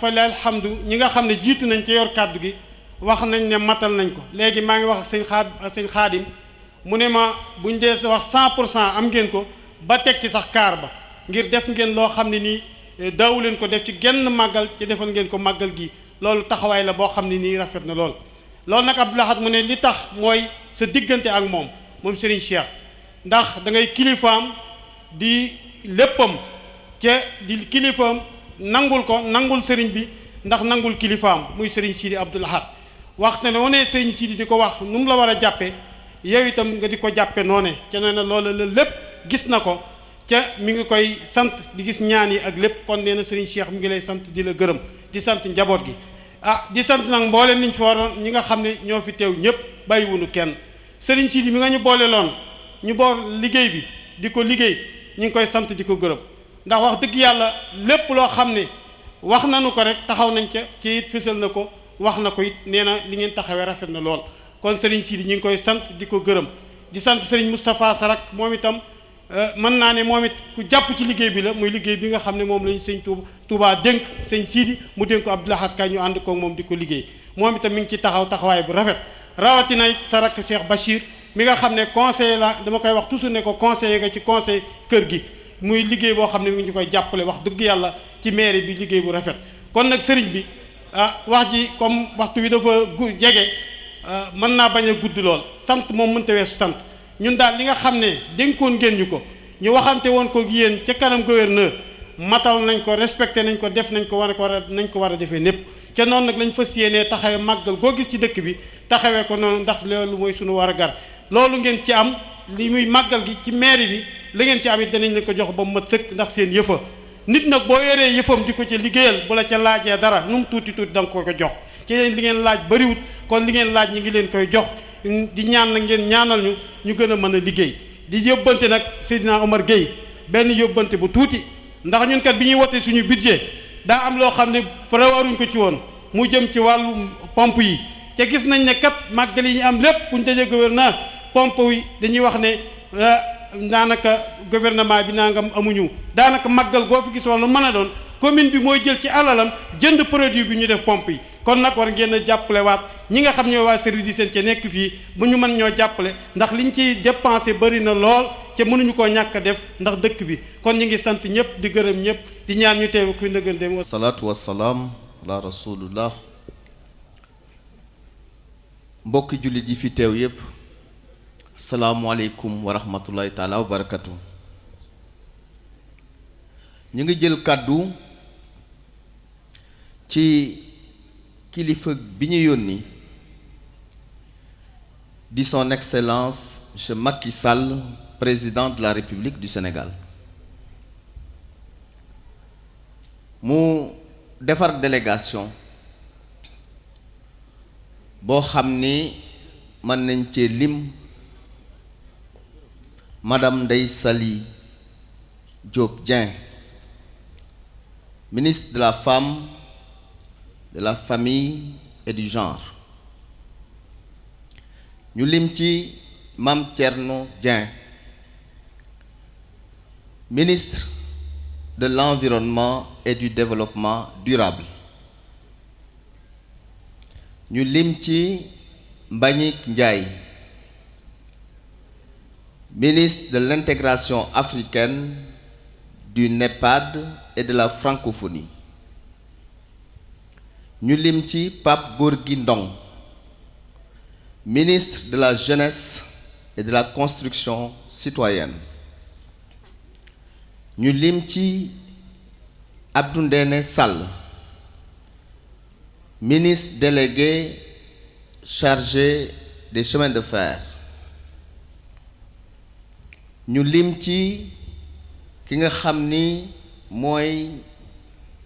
fa la alhamdu ñi nga xam ne jiitu nañ ci yor kàddu gi wax nañ ne matal nañ ko léegi maa ngi wax ak sëñ Xaadim mu ne ma buñ dee sa wax 100% am ngeen ko ba teg ci sax kaar ba ngir def ngeen loo xam ne nii daawu leen ko def ci genn màggal ci defal ngeen ko màggal gi loolu taxawaay la boo xam ne nii rafet na lool. loolu nag Abdou Lahad mu ne li tax mooy sa diggante ak moom Serigne Cheikh ndax da ngay kilifaam di léppam ca di kilifaam nangul ko nangul Serigne bi ndax nangul kilifaam muy Serigne Sidi Abdou Lahad wax na ne wane Serigne Sidi di ko wax nu mu la war a jàppe yow itam nga di ko jàppe noone ca nee na loolu la lépp gis na ko ca mi ngi koy sant di gis ñaan yi ak lépp kon nee na Serigne Cheikh mi ngi lay sant di la gërëm di sant njaboot gi di sant nag mboolem niñ fi waroon ñi nga xam ne ñoo fi teew ñëpp bàyyiwunu kenn Serigne Sidi mi nga ñu boole loon ñu bool liggéey bi di ko liggéey ñu ngi koy sant di ko gërëm ndax wax dëgg yàlla lépp loo xam ne wax nañu ko rek taxaw nañ ca ci it fësal na ko wax na ko it nee na li ngeen taxawee rafet na lool kon Serigne Sidi ñu ngi koy sant di ko gërëm di sant Serigne Moustapha Sarak moom itam mën naa ne moom it ku jàpp ci liggéey bi la muy liggéey bi nga xam ne moom lañu sëñ Touba dénk sëñ Sidi mu dénk ko Abdou Lahad Ka ñu ànd ko moom di ko liggéey moom itam mi ngi ci taxawaay bu rafet rawatina Sarak Cheikh Bachir mi nga xam ne conseiller la dama koy wax toujours ne ko conseiller nga ci conseil kër gi muy liggéey boo xam ne mi ngi koy jàppale wax dëgg yàlla ci mairie bi liggéey bu rafet kon nag sëriñ bi wax ji comme waxtu wi dafa jege mën naa bañ a gudd lool sant moom mënta weesu sant ñun daal li nga xam ne dénkoon ngeen ñu ko ñu waxante woon ko yéen ca kanam gouverneur matal nañ ko respecté nañ ko def nañ ko nañ ko war a defee népp ca noonu nag lañ fas yéenee taxawee màggal goo gis ci dëkk bi taxawee ko noonu ndax loolu mooy suñu war a gar loolu ngeen ci am li muy màggal gi ci mairie bi la ngeen ci am it danañ leen ko jox ba mu mat sëkk ndax seen yëfa nit nag boo yoree yëfam di ko ca liggéeyal bu la ca laajee dara nu mu tuuti tuuti da nga ko jox ci leen li ngeen laaj bariwut kon li ngeen laaj ñi ngi leen koy jox di ñaan na ngeen ñaanal ñu gën a mën a liggéey di yóbbante nag Seydina Omar Gueye benn yóbbante bu tuuti ndax ñun kat bi ñuy wote suñu budget daa am loo xam ne prévoiruñ ko ci woon mu jëm ci wàllu pompe yi ca gis nañ ne kat màggal yi ñu am lépp buñ dajee gouverneur pompe yi dañuy wax ne daanaka gouvernement bi nangam amuñu daanaka màggal goo fi gis wala mën a doon commune bi mooy jël ci alalam jënd produit bi ñu def pompe yi kon nag war ngeen a jàppale waat ñi nga xam ñoo waa service d'hygiène ca nekk fii bu ñu mën ñoo jàppale ndax liñ ciy dépensé bëri na lool ca mënuñu koo ñàkk a def ndax dëkk bi kon ñu ngi sant ñëpp di gërëm ñëpp di ñaan ñu teew ku ndëgën dem salaatu wassalaam ala rasulullah mbokki jullit yi fi teew yëpp asalaamualeykum wa rahmatullahi taala wa barakatu ñu ngi jël kàddu ci kilifa bi ñu yónni di son excellence monsieur Macky Sall, président de la République du Sénégal. mu defar délégation boo xam ni mën nañ cee lim madame Ndeye Saly Diop Dieng, ministre de la Femme, de la Famille et du Genre. ñu lim ci Mame Thierno Dieng, ministre de l'Environnement et du Développement durable. ñu lim ci Mbagnick Ndiaye, ministre de l'Intégration africaine, du NEPAD et de la francophonie. ñu lim ci Pape Gorgui Ndong, ministre de la Jeunesse et de la Construction citoyenne. ñu lim ci Abdou Ndéné Sall, ministre délégué chargé des chemins de fer. ñu lim ci ki nga xam ni mooy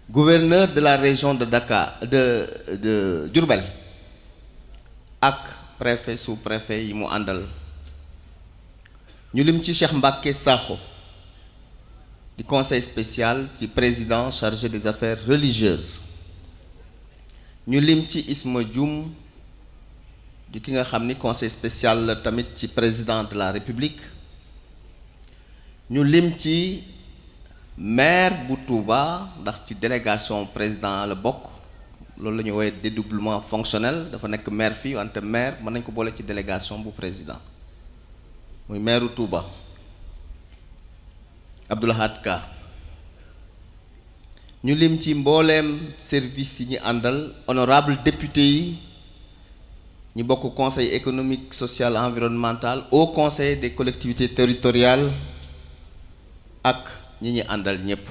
gouverneur de la région de Dakar de Diourbel ak préfet sous-préfet yi mu àndal. ñu lim ci Cheikh Mbacké Sakho du conseil spécial ci président chargé des affaires religieuses. ñu lim ci Isma Dioum di ki nga xam ni conseil spécial la tamit ci président de la République. ñu lim ci maire bu Touba ndax ci délégation président la bokk, loolu la ñu woowee dédoublement fonctionnel, dafa nekk maire fii wante maire mën nañ ko boole ci délégation bu président, muy maire bu Touba Abdou Lahad Ka. ñu lim ci mbooleem service yi ñu àndal, honorable député yi ñu bokk conseil économique social environnemental, au conseil des collectivités territoriales ak ñi ñi àndal ñépp.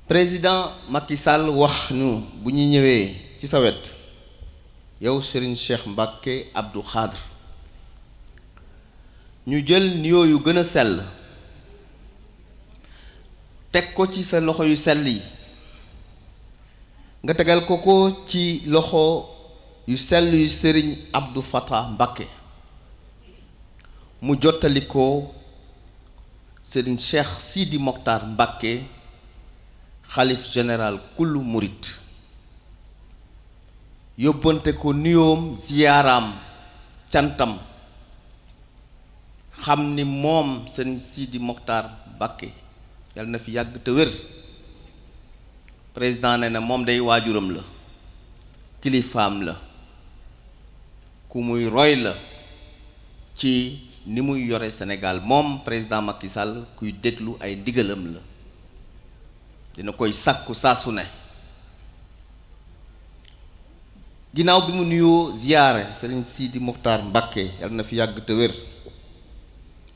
président Macky Sall wax nu bu ñu ñëwee ci sa wet yow Serigne Cheikh Mbacké Abdou Khadre, ñu jël nuyoo yu gën a sell teg ko ci sa loxo yu sell yi, nga tegal ko ko ci loxo yu sell yu Serigne Abdou Fatah Mbacké, mu jottali ko Serigne Cheikh Sidi Mokhtar Mbacké, xalif général kullu murit, yóbbante ko nuyoom ziyaaraam cantam, xam ni moom Serigne Sidi Mokhtar Mbacké yàlla na fi yàgg te wér. président ne na moom day waajuram la, kilifaam la, ku muy roy la ci ni muy yore Sénégal. moom président Macky Sall kuy déglu ay ndigalam la, dina koy sàkku saa su ne. ginnaaw bi mu nuyoo ziyaare Serigne Sidi Mokhtar Mbacké yàlla na fi yàgg te wér,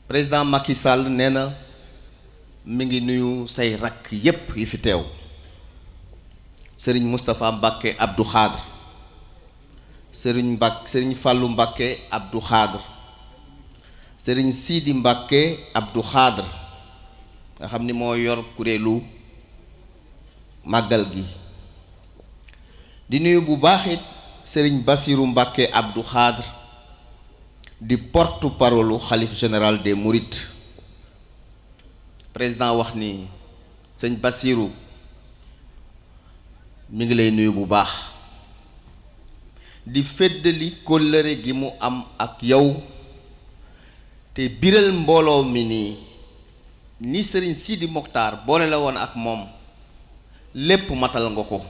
président Macky Sall nee na mi ngi nuyu say rakk yépp yi fi teew. Serigne Moustapha Mbacké Abdou Khadre, Serigne Fallou Mbacké Abdou Khadre, Serigne Sidi Mbacké Abdou Khadre nga xam ni moo yor kuréelu màggal gi. di nuyu bu baax it Serigne Bassirou Mbacké Abdou Khadre di porte-parole xalif général des Mourides. président wax ni sëñ Bassirou mi ngi lay nuyu bu baax, di feddali kóllëre gi mu am ak yow, te biral mbooloo mi ni Serigne Sidi Mokhtar boole la woon ak moom lépp matal nga ko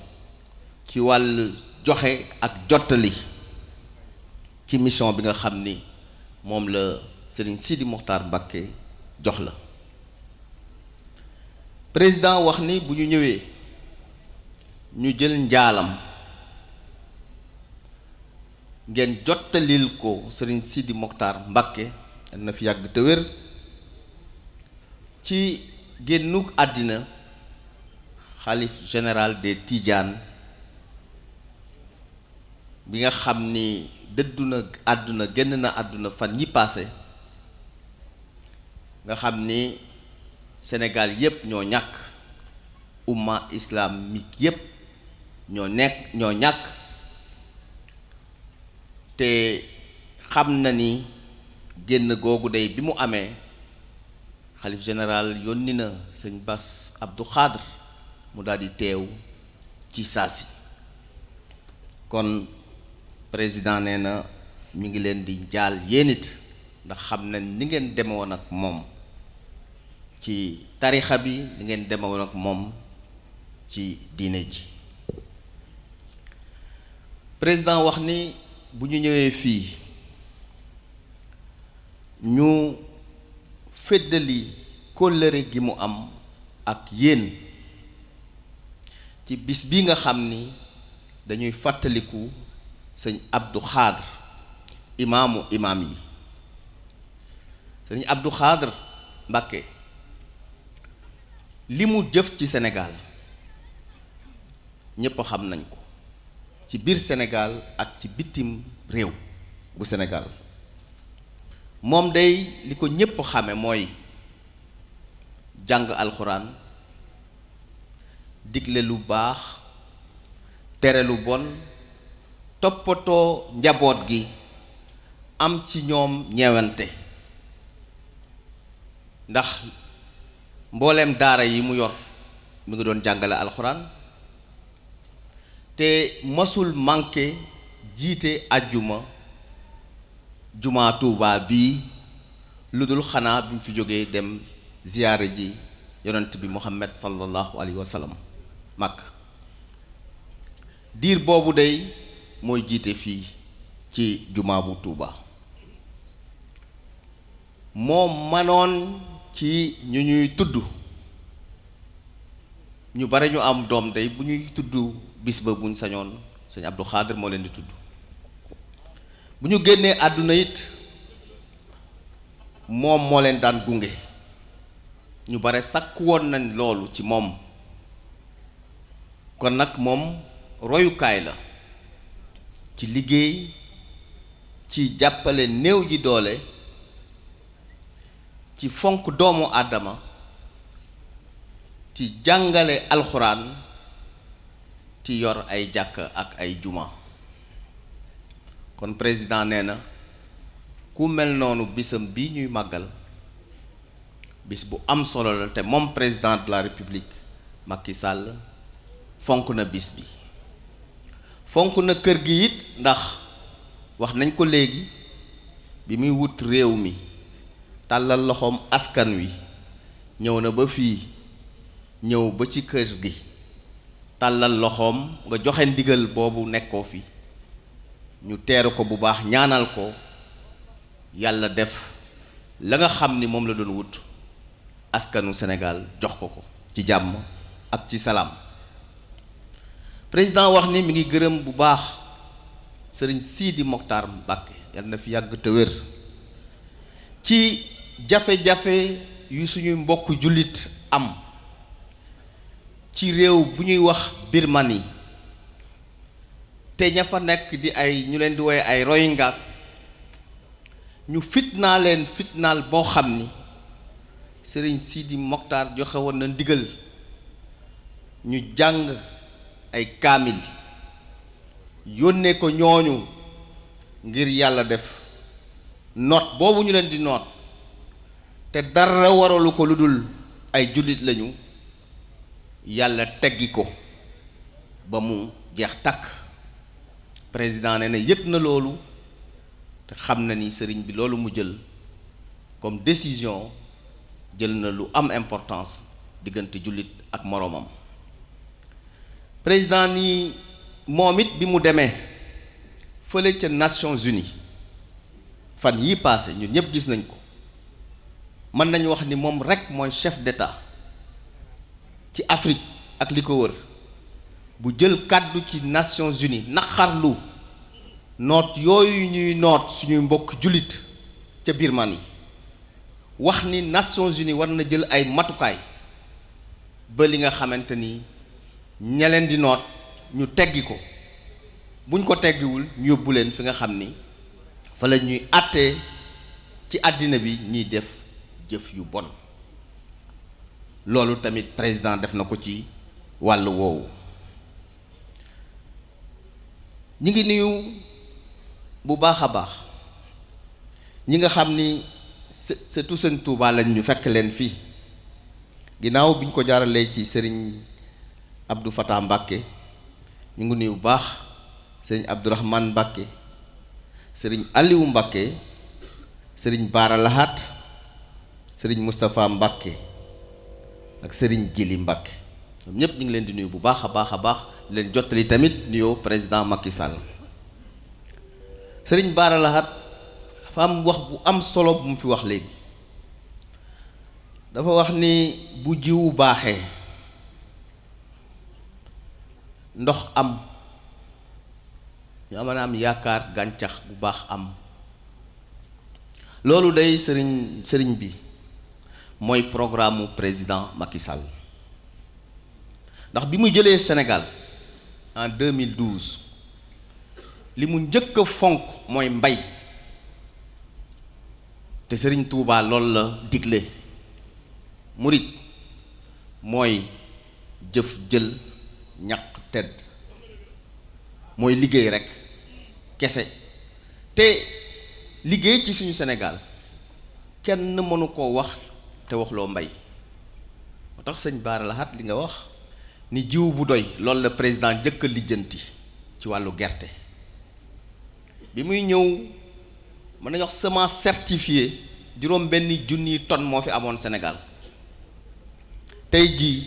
ci wàll joxe ak jottali ci mission bi nga xam ni moom la Serigne Sidi Mokhtar Mbacké jox la. président wax ni bu ñu ñëwee ñu jël njaalam ngeen jottalil ko Serigne Sidi Mokhtar Mbacké na fi yàgg te wér ci génnuk àddina xalif général des Tidianes bi nga xam ni dëddu na àdduna génn na àdduna fan yi paase nga xam ni Sénégal yépp ñoo ñàkk umma islamique yépp ñoo ñàkk te xam na ni génn googu day bi mu amee xalif général yónni na sëñ Bass Abdou Khadre mu daal di teew ci saasi kon président nee na mi ngi leen di jaal yéen it ndax xam na ni ngeen demewoon ak moom ci tarixa bi ni ngeen demewoon ak moom ci diine ji président wax ni bu ñu ñëwee fii ñu feddali kóllëre gi mu am ak yéen ci bis bi nga xam ni dañuy fàttaliku sëñ Abdou Khadre imaamu imaam yi sëñ Abdou Khadre Mbacké li mu jëf ci Sénégal ñépp xam nañ ko ci biir Sénégal ak ci bitim réew bu Sénégal moom day li ko ñépp xame mooy jàng alxuraan digle lu baax tere lu bon toppatoo njaboot gi am ci ñoom ñeewante ndax mbooleem daara yi mu yor mi ngi doon jàngale alxuraan te masul manqué jiite ajjuma jumaa Tuubaa bii lu dul xanaa bi mu fi jógee dem ziyaare ji yonent bi Muhammad sallallahu alayhi wa sallam Makka diir boobu day mooy jiite fii ci jumaa bu Tuubaa moo manoon ci ñu ñuy tudd ñu bare ñu am doom day bu ñuy tudd bis ba buñ sañoon sëñ Abdou Khadre moo leen di tudd bu ñu génnee àdduna it moom moo leen daan gunge ñu bare sakk woon nañ loolu ci moom kon nag moom royukaay la ci liggéey ci jàppale néew ji doole ci fonk doomu aadama ci jàngale alxuraan ci yor ay jàkk ak ay juma kon président nee na ku mel noonu bisam bi ñuy màggal bis bu am solo la te moom président de la république Macky Sall fonk na bis bi fonk na kër gi it ndax wax nañ ko léegi bi muy wut réew mi tàllal loxoom askan wi ñëw na ba fii ñëw ba ci kër gi tàllal loxoom nga joxe ndigal boobu nekkoo fi ñu teeru ko bu baax ñaanal ko yàlla def la nga xam ni moom la doon wut askanu Sénégal jox ko ko ci jàmm ak ci salaam président wax ni mi ngi gërëm bu baax sëriñ Sidi Mokhtar Mbacké yàlla na fi yàgg te wér ci jafe-jafe yu suñuy mbokk jullit am ci réew bu ñuy wax Birmanie te ña fa nekk di ay ñu leen di woye ay Rohingyas ñu fitnaal leen fitnaal boo xam ni sëriñ Sidi Mokhtar joxe woon na ndigal ñu jàng ay kaamil yónnee ko ñooñu ngir yàlla def noot boobu ñu leen di noot te dara waralu ko lu dul ay jullit lañu yàlla teggi ko ba mu jeex takk président nee na yëg na loolu te xam na ni sëriñ bi loolu mu jël comme décision jël na lu am importance diggante jullit ak moroomam président ni moom it bi mu demee fële ca Nations Unies fan yii passé ñun ñëpp gis nañ ko mën nañu wax ni moom rekk mooy chef d'État ci Afrique ak li ko wër bu jël kàddu ci Nations Unies naqarlu noot yooyu ñuy noot suñuy mbokk jullit ca Birmanie wax ni Nations Unies war na jël ay matukaay ba li nga xamante ni ña leen di noot ñu teggi ko, buñ ko teggiwul ñu yóbbu leen fi nga xam ni fa la ñuy àttee ci àddina bi ñiy def jëf yu bon. loolu tamit président def na ko ci wàll woowu. ñi ngi nuyu bu baax a baax ñi nga xam ni surtout sëñ Touba lañ ñu fekk leen fii ginnaaw bi ñu ko jaaralee ci sëriñ Abdou Fatah Mbàkke ñu ngi nuyu bu baax sëriñ Abdourahmane Mbàkke, sëriñ Aliou Mbàkke, sëriñ Baara Lahat, sëriñ Moustapha Mbàkke ak sëriñ Jili Mbàkke. ñoom ñépp ñu ngi leen di nuyu bu baax a baax a baax, leen jottali tamit nuyoo président Macky Sall. sëriñ Baara Lahat dafa am wax bu am solo bu mu fi wax léegi. dafa wax ni bu jiwu baaxee ndox am ñu mën a am yaakaar gàncax bu baax am. loolu day sëriñ bi mooy programme mu président Macky Sall ndax bi mu jëlee Sénégal en 2012 li mu njëkk a fonk mooy mbay te sëriñ Touba loolu la digle. murit mooy jëf jël ñaq tedd, mooy liggéey rekk kese. te liggéey ci suñu Sénégal kenn mënu koo wax te waxloo mbay. moo tax sëñ Baara Lahat li nga wax ni jiw bu doy loolu la président njëkk a lijjanti ci wàllu gerte. bi muy ñëw mën nañu wax semence certifiée juróom benn junniy tonnes moo fi amoon Sénégal. tey jii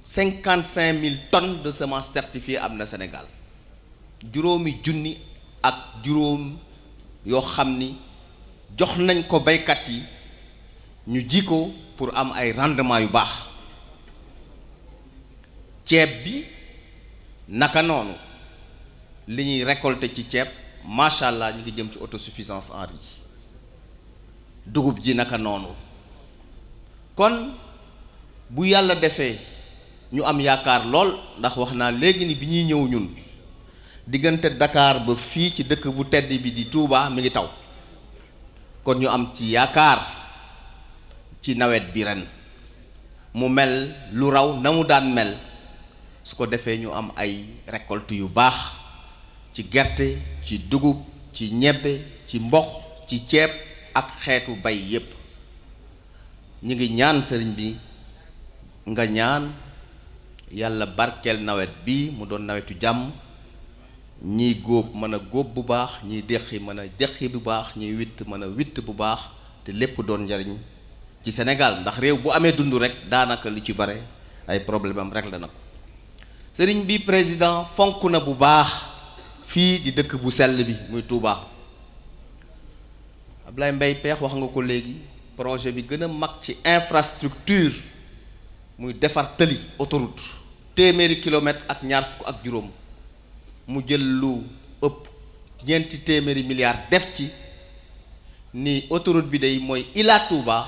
55 000 tonnes de semences certifiées am na Sénégal, juróomi junni ak juróom yoo xam ni jox nañ ko baykat yi ñu ji ko pour am ay rendement yu baax. ceeb bi naka noonu li ñuy récolter ci ceeb macha allah ñu ngi jëm ci autosuffisance en riz. dugub ji naka noonu. kon bu yàlla defee ñu am yaakaar lool, ndax wax naa léegi ni bi ñuy ñëw ñun diggante Dakar ba fii ci dëkk bu tedd bi di Touba mi ngi taw. kon ñu am ci yaakaar ci nawet bi ren mu mel lu raw na mu daan mel, su ko defee ñu am ay récolte yu baax ci gerte, ci dugub, ci ñebbe, ci mboq, ci ceeb ak xeetu bay yépp. ñu ngi ñaan sëriñ bi nga ñaan yàlla barkeel nawet bi mu doon nawetu jàmm, ñiy góob mën a góob bu baax, ñiy deqi mën a deqi bu baax, ñiy witt mën a witt bu baax, te lépp doon njariñ ci Sénégal. ndax réew bu amee dund rek daanaka lu ci bare ay problème am rek la na ko. sëriñ bi président fonk na bu baax fii di dëkk bu sell bi muy Touba. Ablaye Mbaye Peex wax nga ko léegi, projet bi gën a mag ci infrastructure muy defar tëli autoroute téeméeri kilomètre ak ñaar fukk ak juróom, mu jël lu ëpp ñeenti téeméeri milliards def ci. ni autoroute bi day mooy Ila Touba,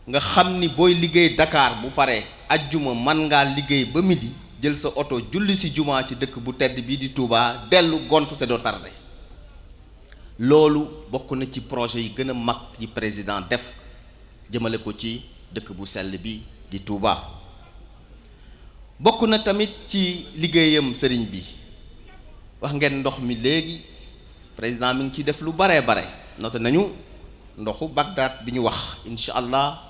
nga xam ni booy liggéey Dakar bu paree ajjuma man ngaa liggéey ba midi jël sa oto julli si jumaa ci dëkk bu tedd bii di Touba dellu gont te doo tardé. loolu bokk na ci projet yi gën a mag yi président def jëmale ko ci dëkk bu sell bi di Touba. bokk na tamit ci liggéeyam sëriñ bi wax ngeen ndox mi léegi, président mi ngi ciy def lu baree bare. noté nañu ndoxu Bagdad bi ñu wax incha allah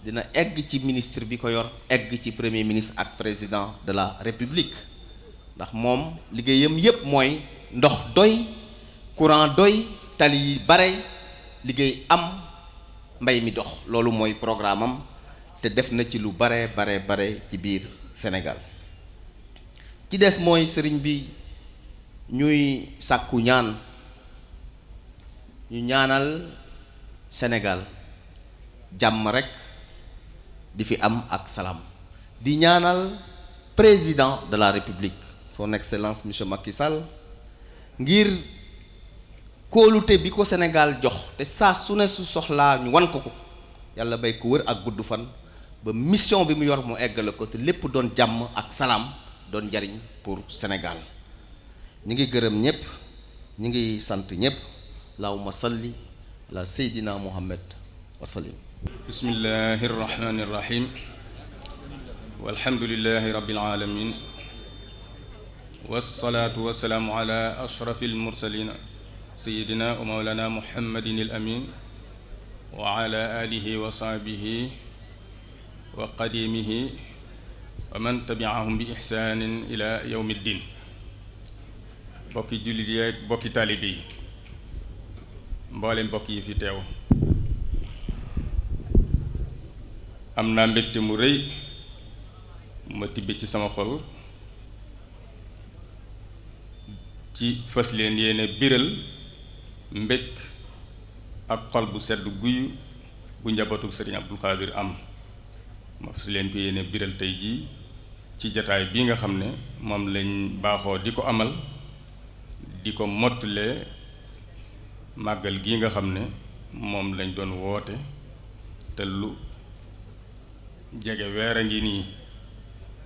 dina egg ci ministre bi ko yor, egg ci premier ministre ak président de la république. ndax moom liggéeyam yépp mooy ndox doy, courant doy, tali yi bare, liggéey am, mbay mi dox. loolu mooy programme am te def na ci lu bare ci biir Sénégal. ci des mooy sëriñ bi ñuy sàkku ñaan, ñu ñaanal Sénégal jàmm rekk di fi am ak salaam. di ñaanal président de la république son excellence monsieur Macky Sall ngir kóolute bi ko Sénégal jox te saa su ne su soxlaa ñu wan ko ko, yàlla bay ko wër ak gudd fan ba mission bi mu yor mu eggale ko te lépp doon jàmm ak salaam doon njariñ pour Sénégal. ñi ngi gërëm ñépp ñi ngi sant ñépp. allahumma salli ala seydina muhammad wa sallim. bismillahi rrahmani rrahim walhamdulillahi rabbil alamin wassalaatu wassalaamu ala ashrafil mursalin sayyidina wa mawlana muhammadin al amin wa ala alihi wa sahbihi wa qadimihi wa man tabi'ahum bi ihsanin ila yawmi ddin. bokki jullit yi ak bokki taalibe yi, mboolem mbokk yi fi teew, am naa mbégte mu rëy ma tibbe ci sama xol ci fas leen yéene biral mbég ak xol bu sedd guyu bu njabootu Sëriñ Abdul Xaadir am. ma fas leen ko yéene biral tey jii ci jataay bii nga xam ne moom lañ baaxoo di ko amal, di ko mottalee màggal gi nga xam ne moom lañ doon woote te lu jege weer a ngi nii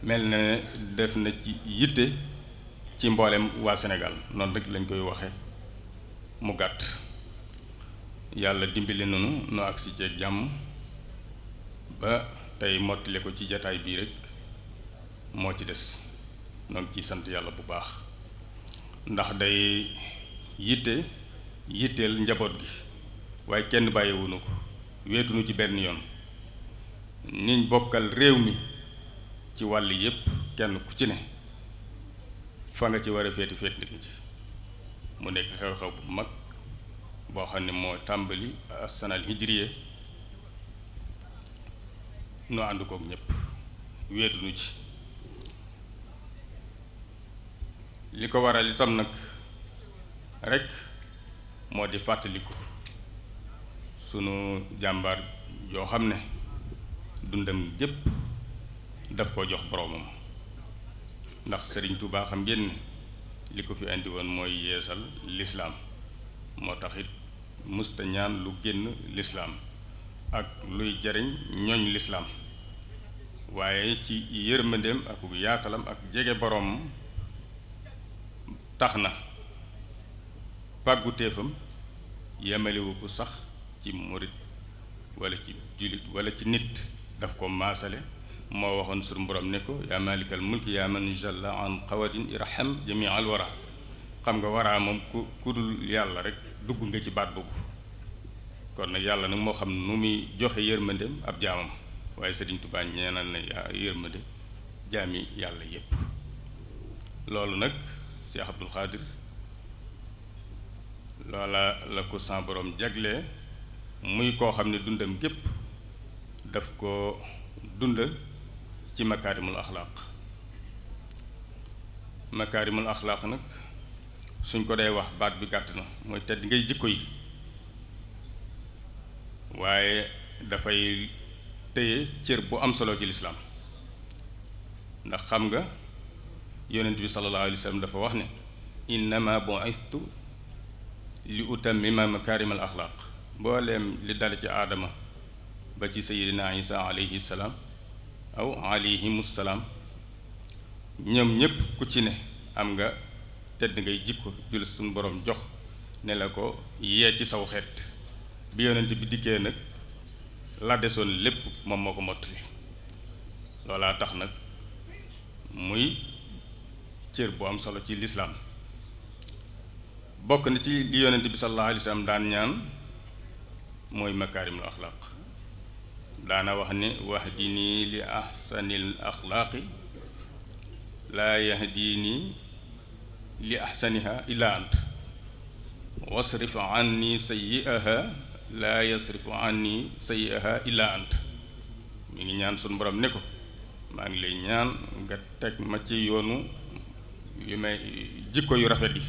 mel na ne def na ci yitte ci mboolem waa Sénégal. noonu rek lañ koy waxe mu gàtt. yàlla dimbali nanu noo agsi ceeg jàmm ba tey mottale ko ci jataay bii rek moo ci des. noo ngi ciy sant yàlla bu baax ndax day yitteel njaboot gi, waaye kenn bàyyiwunu ko, weetunu ci benn yoon. niñ bokkal réew mi ci wàll yépp kenn ku ci ne fa nga ci war a féeti féet nga ci. mu nekk xew-xew bu mag boo xam ne moo tàmbali asanal hijriye, nu ànd kook ñépp, weetunu ci. li ko waral itam nag rekk moo di fàttaliku sunu jàmbaar yoo xam ne dundam gépp daf ko jox boroomam. ndax Sëriñ Tuubaa xam ngeen ne li ko fi indi woon mooy yeesal lislaam. moo tax it musta ñaan lu génn lislaam ak luy jariñ ñooñ lislaam, waaye ci yërmandeem ak yaatalam ak jege boroomam tax na pàggutéefam yemalewu ko sax ci murit wala ci jullit wala ci nit, daf ko maasale. moo waxoon sunu borom ne ko yaa malikal mulki yaa man jalla an qawadin irham jami al wara. xam nga waraa moom ku dul yàlla rek dugg nga ci baat boobu. kon nag yàlla nag moo xam nu muy joxe yërmandeem ab jaamam, waaye Sëriñ Tuubaa ñeenal na yërmande jaami yàlla yépp. loolu nag Cheikh Abdul Xaadir loola la ko sa borom jaglee, muy koo xam ne dundam gépp daf ko dundal ci makaarimul axlaaq. makaarimul axlaaq nag suñ ko dee wax baat bi gàtt na, mooy tedd ngay jikko yi, waaye dafay téye cër bu am solo ci lislaam. ndax xam nga yonent bi sallallahu alayhi wa sallam dafa wax ne innama bu'istu li utammima makaarimal axlaaq. mbooleem li dale ci aadama ba ci sayidina isa alayhi salaam aw alayhimu salaam, ñoom ñépp ku ci ne am nga tedd ngay jikko jul suñu borom jox ne la ko yee ci saw xeet. bi yonent bi dikkee nag la desoon lépp moom moo ko mottali. loolaa tax nag muy cër bu am solo ci lislaam. bokk na ci li yonent bi sallallahu alayhi wa sallam daan ñaan mooy makaarimul axlaaq. daana wax ne wahdini li ahsanil axlaaqi laa yahdini li ahsaniha illa ant wasrif anni sayyi'aha laa yasrifu anni sayyi'aha illa ant. mi ngi ñaan sunu borom ne ko maa ngi lay ñaan nga teg ma ci yoonu yu may jikko yu rafet yi,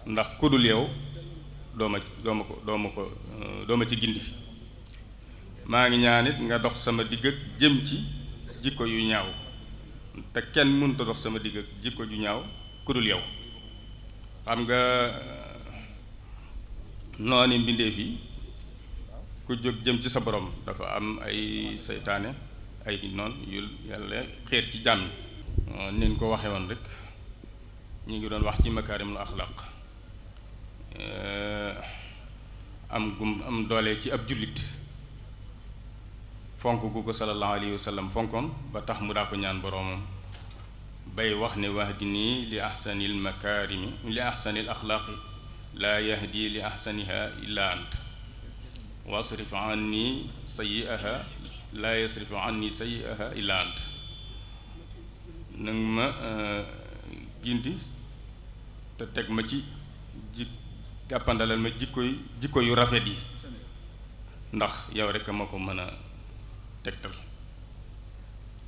ndax ku dul yow doo ma ci gindi. maa ngi ñaan it nga dox sama digg ak jëm ci jikko yu ñaaw, te kenn mënut a dox sama digg ak jikko ju ñaaw ku dul yow. xam nga noonu mbindeef yi ku jóg jëm ci sa borom dafa am ay seytaane ay noon yu yàlla xeer ci jàmm ñi nin ko waxe woon rek ñu ngi doon wax ci makaarimul axlaaq am doole ci ab jullit fonk gu ko sallallahu alayhi wa sallam fonkoon ba tax mu daa ko ñaan boroomam bay wax ne wahdini li ahsanil makaarimi li ahsanil axlaaqi laa yahdi li ahsaniha illa ant wasrif anni sayyi'aha laa yasrif anni sayyi'aha illa ant nag ma gindi te teg ma ci jàppandalal ma jikko yu rafet yi ndax yow rekk ma ko mën a tegtal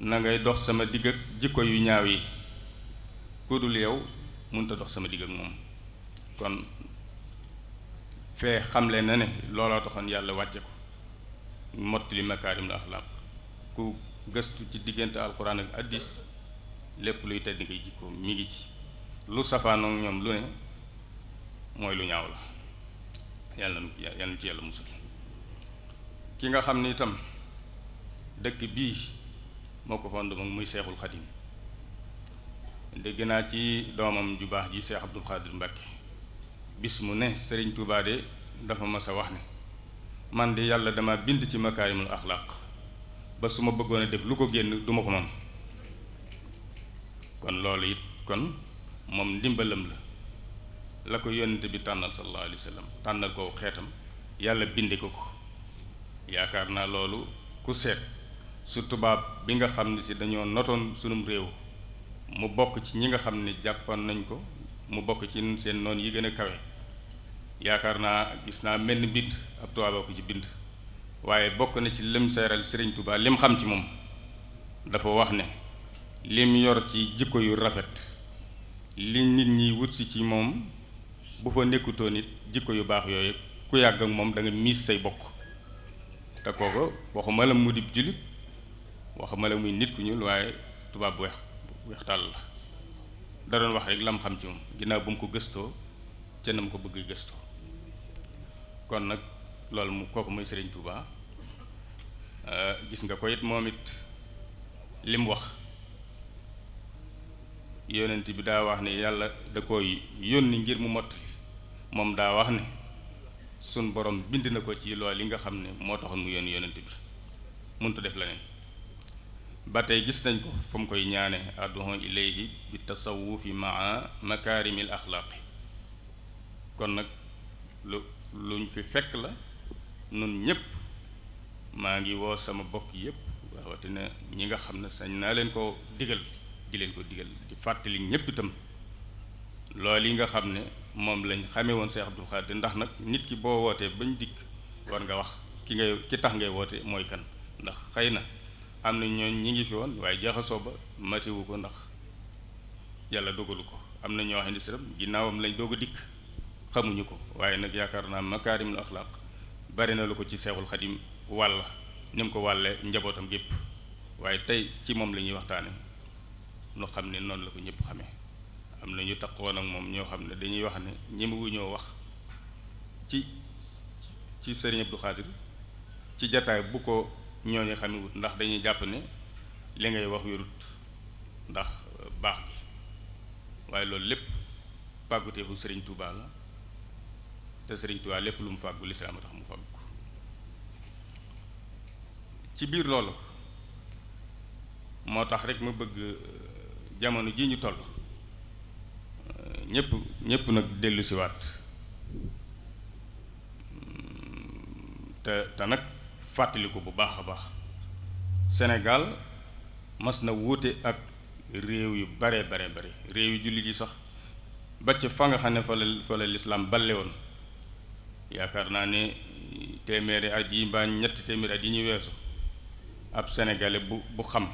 na ngay dox sama digg ak jikko yu ñaaw yi ku dul yow mënut a dox sama digg ak moom kon fee xamle na ne looloo taxoon yàlla wàcce ko mottali makaarimul axlaaq ku gëstu ci diggante alquran ak addis lépp luy tedd ngay jikko mi ngi ci lu safaanoog ñoom lu ne mooy lu ñaaw la yàlla na ci yàlla musul ki nga xam ni itam dëkk bii moo ko fond moom muy seexul xadim dégg naa ci doomam ju baax ji Seex Abdul Xaadir Mbàkke bis mu ne Sëriñ Tuubaa de dafa mas a wax ne man de yàlla dama bind ci makaarimul axlaaq ba su ma bëggoon a def lu ko génn duma ko mën kon loolu it kon moom ndimbalam la ko yónnente bi tànnal sallallahu alayhi wa sallam tànnal ko xeetam yàlla binde ko yaakaar naa loolu ku seet su tubaab bi nga xam ne si dañoo notoon sunum réew mu bokk ci ñi nga xam ne jàppoon nañ ko mu bokk ci seen noon yi gën a kawe yaakaar naa gis naa mel ni bind ab tubaab ko ci bind waaye bokk na ci lim seeral Sëriñ Tuubaa lim xam ci moom dafa wax ne lim yor ci jikko yu rafet li nit ñi wut si ci moom bu fa nekkutoo nit jikko yu baax yooyu ku yàgg ak moom da nga miis say bokk te kooko waxuma la mu di jullit waxuma la muy nit ku ñuul waaye tubaab bu weex tàll la da doon wax rek lam xam ci moom ginnaaw bu mu ko gëstoo ca na mu ko bëgg gëstoo kon nag loolu mu kooku mooy Sëriñ Tuubaa gis nga ko it moom it li mu wax yonent bi daa wax ne yàlla da koy yónni ngir mu mottali moom daa wax ne sun borom bind na ko ci loolu li nga xam ne moo taxoon mu yónni yonent bi mënut def leneen ba tey gis nañ ko fa mu koy ñaane adduhu ilayhi bi tasawufi maa makaarimil axlaaqi kon nag luñ fi fekk la nun ñépp maa ngi woo sama bokk yépp rawatina ñi nga xam ne sañ naa leen ko digal di leen ko digal di fàttali ñépp itam loolu yi nga xam ne moom lañ xamee woon Seex Abdul Xaadir ndax nag nit ki boo wootee bañ dikk war nga wax ki tax ngay woote mooy kan ndax xëy na am na ñooñ ñi ngi fi woon waaye jaxasoo ba matiwu ko ndax yàlla dogalu ko am na ñoo xam ne siram ginnaawam lañ doog a dikk xamuñu ko waaye nag yaakaar naa makaarimul axlaaq bari na lu ko ci Seexul Xadim wàll ni mu ko wàllee njabootam gépp waaye tey ci moom la ñuy waxtaane nu xam ne noonu la ko ñëpp xamee am na ñu taqoon ak moom ñoo xam ne dañuy wax ne ñemewuñoo wax ci Sëriñ Abdou Khadir ci jataay bu ko ñooñu xamewut ndax dañuy jàpp ne li ngay wax wérut ndax baax gi waaye loolu lépp pàgguteefu Sëriñ Tuubaa la te Sëriñ Tuubaa lépp lu mu fàggu lislaam a tax mu fàggu ci biir loolu moo tax rek ma bëgg jamono ji ñu toll ñépp nag dellu si waat te nag fàttaliku bu baax a baax Sénégal mas na wuute ak réew yu bare réew yu jullit yi sax ba ca fa nga xam ne fa la lislaam balle woon yaakaar naa ne téeméeri at yi mbaa ñetti téeméeri at yi ñu weesu ab sénégalais bu xam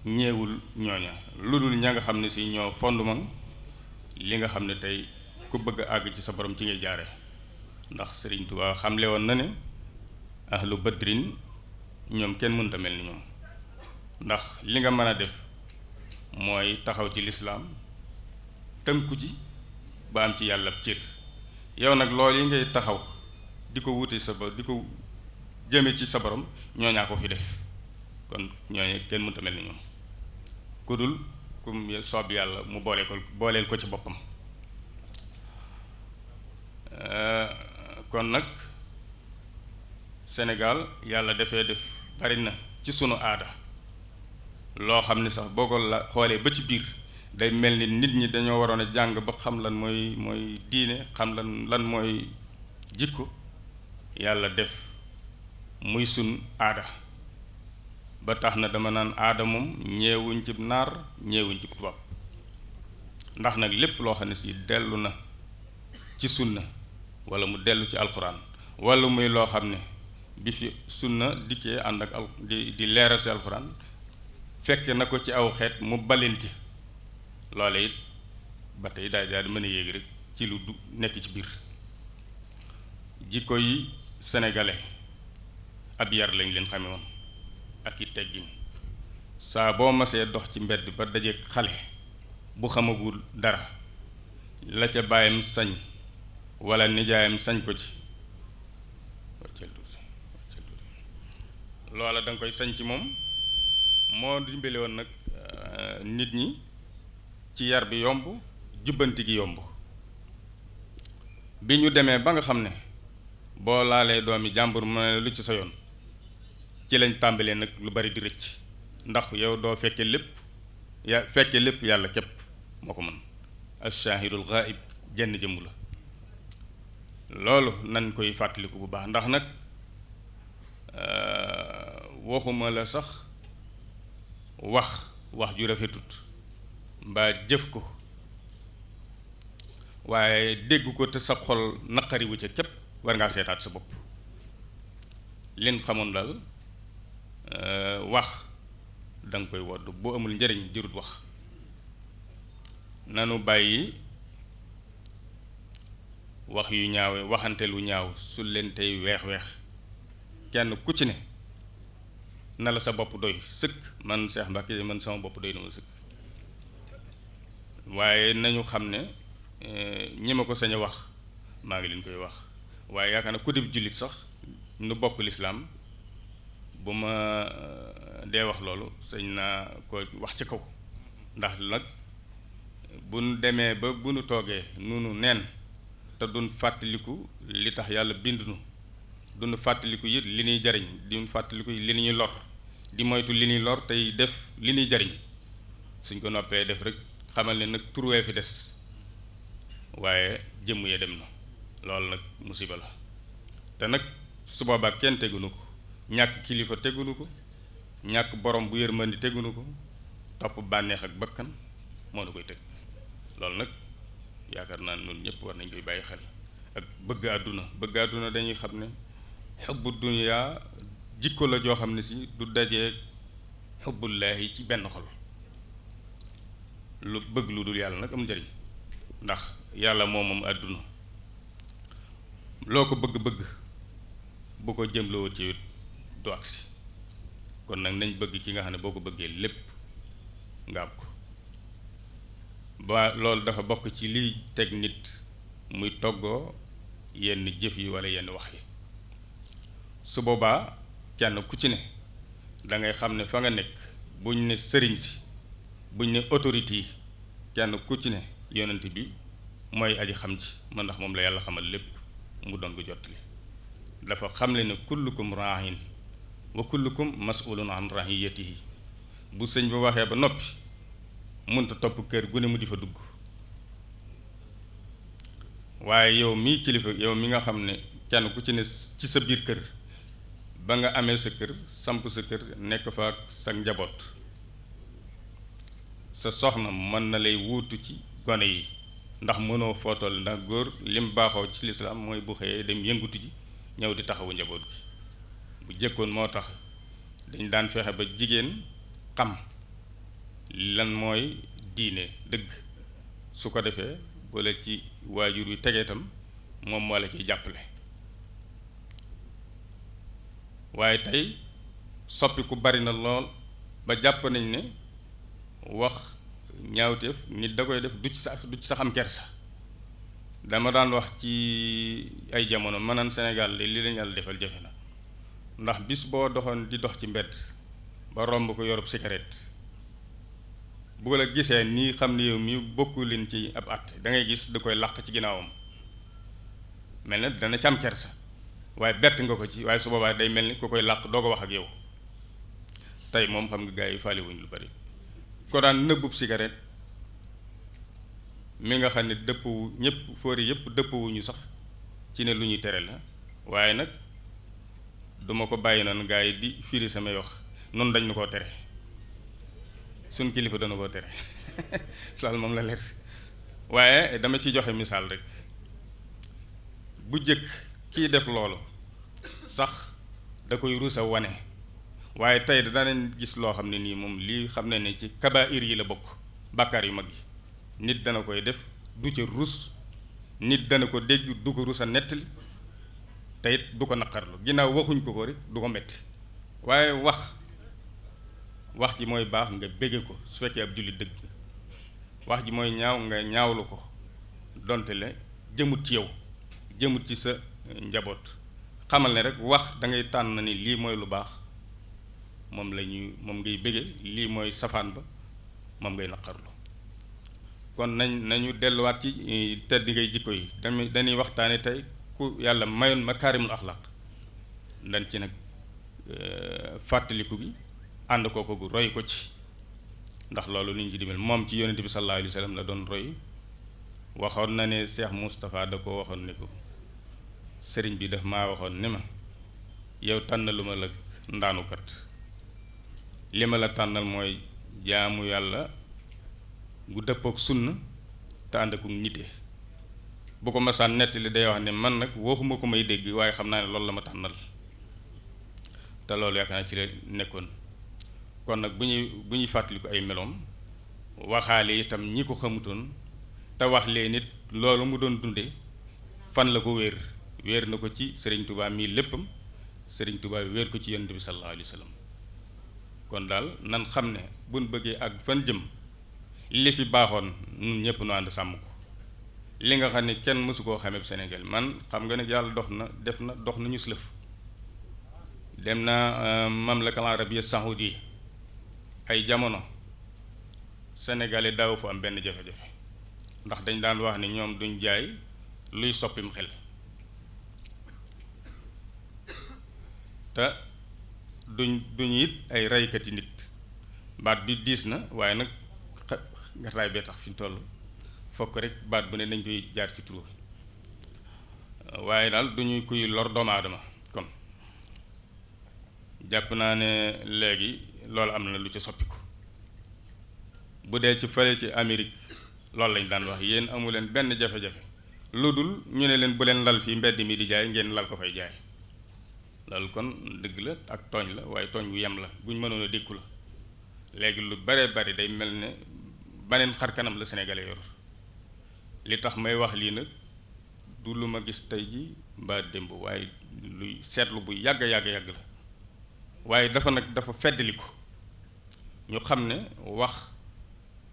ñeewul ñooña lu dul ña nga xam ne si ñoo fondement li nga xam ne tey ku bëgg a àgg ci sa borom ci ngay jaare ndax Sëriñ Tuubaa xamle woon na ne ahlu badrin ñoom kenn mënta mel ni ñoom ndax li nga mën a def mooy taxaw ci lislaam tënku ci ba am ci yàlla cër yow nag loolu yi ngay taxaw di ko wute sa borom di ko jëme ci sa borom ñooñaa ko fi def kon ñooñu kenn mënta mel ni ñoom ku dul kum soob yàlla mu booleel ko ci boppam. kon nag Sénégal yàlla dafee def bari na ci sunu aada loo xam ne sax boo ko la xoolee ba ci biir day mel ni nit ñi dañoo waroon a jàng ba xam lan mooy diine xam lan mooy jikko yàlla def muy sun aada ba tax na dama naan aada moom ñeewuñ ci naar ñeewuñ ci tubaab ndax nag lépp loo xam ne si dellu na ci sunna wala mu dellu ci alxuraan wala muy loo xam ne bi fi sunna dikkee ànd ak di leeral si alxuraan fekke na ko ci aw xeet mu balinti loole it ba tey daal di mën a yéeg rek ci lu du nekk ci biir jikko yi sénégalais ab yar lañ leen xame woon ak i teggin saa boo masee dox ci mbedd ba dajeek xale bu xamagul dara la ca baayam sañ wala nijaayam sañ ko ci loola da nga koy sañ ci moom moo dimbale woon nag nit ñi ci yar bi yomb jubbanti gi yomb bi ñu demee ba nga xam ne boo laalee doomi jàmbur mu ne lu ci sa yoon ci lañ tàmbalee nag lu bari di rëcc ndax yow doo fekke lépp yàlla képp moo ko mën ash-shahidul ghaib jenn jëmm la loolu nañ koy fàttaliku bu baax ndax nag waxuma la sax wax ju rafetut mbaa jëf ko waaye dégg ko te sa xol naqariwu ca képp war ngaa seetaat sa bopp leen xamoon daal wax da nga koy wodd boo amul njëriñ jërut wax nanu bàyyi wax yu ñaawe waxante lu ñaaw su leen tey weex-weex kenn ku ci ne na la sa bopp doy sëkk man Cheikh Mbacke man sama bopp doy na ma sëkk waaye nañu xam ne ñi ma ko sañ a wax maa ngi leen koy wax waaye yaakaar na ku dib jullit sax nu bokk lislaam bu ma dee wax loolu sañ naa ko wax ci kaw ndax nag bu nu demee ba bu nu toogee nunu neen te duñ fàttaliku li tax yàlla bind nu duñ fàttaliku it li ñuy jariñ duñ fàttaliku li ñuy lor di moytu li ñuy lor tey def li ñuy jariñ suñ ko noppee def rek xamal ne nag turwee fi des waaye jëmm ya dem na loolu nag musiba la te nag su boobaa kenn tegunu ko ñàkk kilifa tegunu ko ñàkk borom bu yërmandi tegunu ko topp bànneex ak bakkan moo na koy teg loolu nag yaakaar naa noonu ñëpp war nañ koy bàyyi xel ak bëgg àdduna dañuy xam ne xubbu dunya jikko la joo xam ne si du dajee xubbullaahi ci benn xol lu bëgg lu dul yàlla nag am njëriñ ndax yàlla moom àdduna loo ko bëgg-bëgg bu ko jëmloo ci du agsi kon nag nañ bëgg ci nga xam ne boo ko bëggee lépp nga am ko ba loolu dafa bokk ci liy teg nit muy toggoo yenn jëf yi walla yenn wax yi su boobaa kenn ku ci ne da ngay xam ne fa nga nekk buñ ne sëriñ si buñ ne autorité yi kenn ku ci ne yonent bi mooy aji xam ji man ndax moom la yàlla xamal lépp mu doon ko jottali dafa xamle ne kullukum raahin wa kullukum mas'ulun an rahiyatihi bu sëñ bi waxee ba noppi mënta topp kër gu ne mu di fa dugg waaye yow mii kilifa yow mi nga xam ne kenn ku ci ne ci sa biir kër ba nga amee sa kër samp sa kër nekk fa ak sa njaboot sa soxna mën na lay wuutu ci gone yi ndax mënoo footol ndax góor lim baaxoo ci lislaam mooy bu xëyee dem yëngutu ji ñëw di taxawu njaboot gi bu jëkkoon moo tax dañ daan fexe ba jigéen xam lan mooy diine dëgg su ko defee boole ci waajur wi tegee itam moom moo la ciy jàppale waaye tey soppiku bari na lool ba jàpp nañ ne wax ñaawteef nit da koy def du ci sax am kersa dama daan wax ci ay jamono ma naan Sénégal li leen yàlla defal jafe na ndax bis boo doxoon di dox ci mbedd ba romb ko yorub cigarette bu la gisee nii xam ne yow mi bokku leen ci ab at da ngay gis da koy làq ci ginnaawam mel na dana ci am kersa waaye bett nga ko ci waaye su boobaa day mel ni ku koy làq doo ko wax ak yow tey moom xam nga gars yi faale wuñ lu bari ko daan nëbbub cigarette mi nga xam ne dëppwu ñëpp fóori yëpp dëppwuñu sax ci ne lu ñuy tere la waaye nag duma ko bàyyi noonu gars yi di firi samay wax noonu dañ na koo tere suñ kilifa dana koo tere loolu moom la leer waaye dama ci joxe misaal rek bu jëkk kii def loolu sax da koy rusa wane waaye tey danañ gis loo xam ne nii moom lii xam ne ne ci kabaa'ir yi la bokk bàkkaar yu mag yi nit dana koy def du ca rus nit dana ko dégg du ko rus a nettali te it du ko naqarlu ginnaaw waxuñ ko rek du ko metti waaye wax ji mooy baax nga bégge ko su fekkee ab jullit dëgg wax ji mooy ñaaw nga ñaawlu ko donte le jëmut ci yow jëmut ci sa njaboot xamal ne rek wax da ngay tànn ni lii mooy lu baax moom moom ngay bégge lii mooy safaan ba moom ngay naqarlu kon nañu delluwaat ci tedd ngay jikko yi dañuy waxtaane tey ku yàlla mayoon makaarimul axlaaq dañ ci nag fàttaliku gi ànd kooko gu roy ko ci ndax loolu li ñu ci dimbal moom ci yonent bi sallallahu alayhi wa sallam la doon roy waxoon na ne Cheikh Moustapha da ko waxoon ne ko sëriñ bi daf maa waxoon ni ma yow tànnalu ma la ndaanukat li ma la tànnal mooy jaamu yàlla gu dëppook sunna te ànd ak nite bu ko masaan nettali day wax ne man nag waxuma ko may dégg waaye xam naa ne loolu la ma tànnal te loolu yaakaar naa ci la nekkoon kon nag bu ñuy fàttaliku ay meloom waxaale itam ñi ko xamutoon te wax leen nit loolu mu doon dunde fan la ko wéer na ko ci Sëriñ Tuubaa mii léppam Sëriñ Tuubaa wéer ko ci Yonent bi sallallahu alayhi wa sallam kon daal nan xam ne buñ bëggee ak fan jëm li fi baaxoon ñun ñëpp nu ànd sàmm ko li nga xam ne kenn mësu koo xamee Sénégal man xam nga ne yàlla dox nañu slëf dem na mamlaka arabia saoudi ay jamono sénégalais daaw fa am benn jafe-jafe ndax dañ daan wax ni ñoom duñ jaay luy soppim xel te duñ it ay raykati nit baat bi diis na waaye nag ngataay bee tax fi ñu toll fokk rek baat bu ne nañ koy jaar ci tur waaye daal duñuy kuy lor doomu aadama kon jàpp naa ne léegi loolu am na lu ca soppiku bu dee ci fële ci Amérique loolu lañ daan wax yéen amu leen benn jafe-jafe lu dul ñu ne leen bu leen lal fii mbedd mi di jaay ngeen lal ko fay jaay loolu kon dëgg la ak tooñ la waaye tooñ bu yem la buñ mënoon a dékku la léegi lu bare bari day mel ne baneen xar kanam la sénégalais yor li tax may wax lii nag du lu ma gis tey ji mbaa démb waaye luy seetlu bu yàgg la waaye dafa feddali ko ñu xam ne wax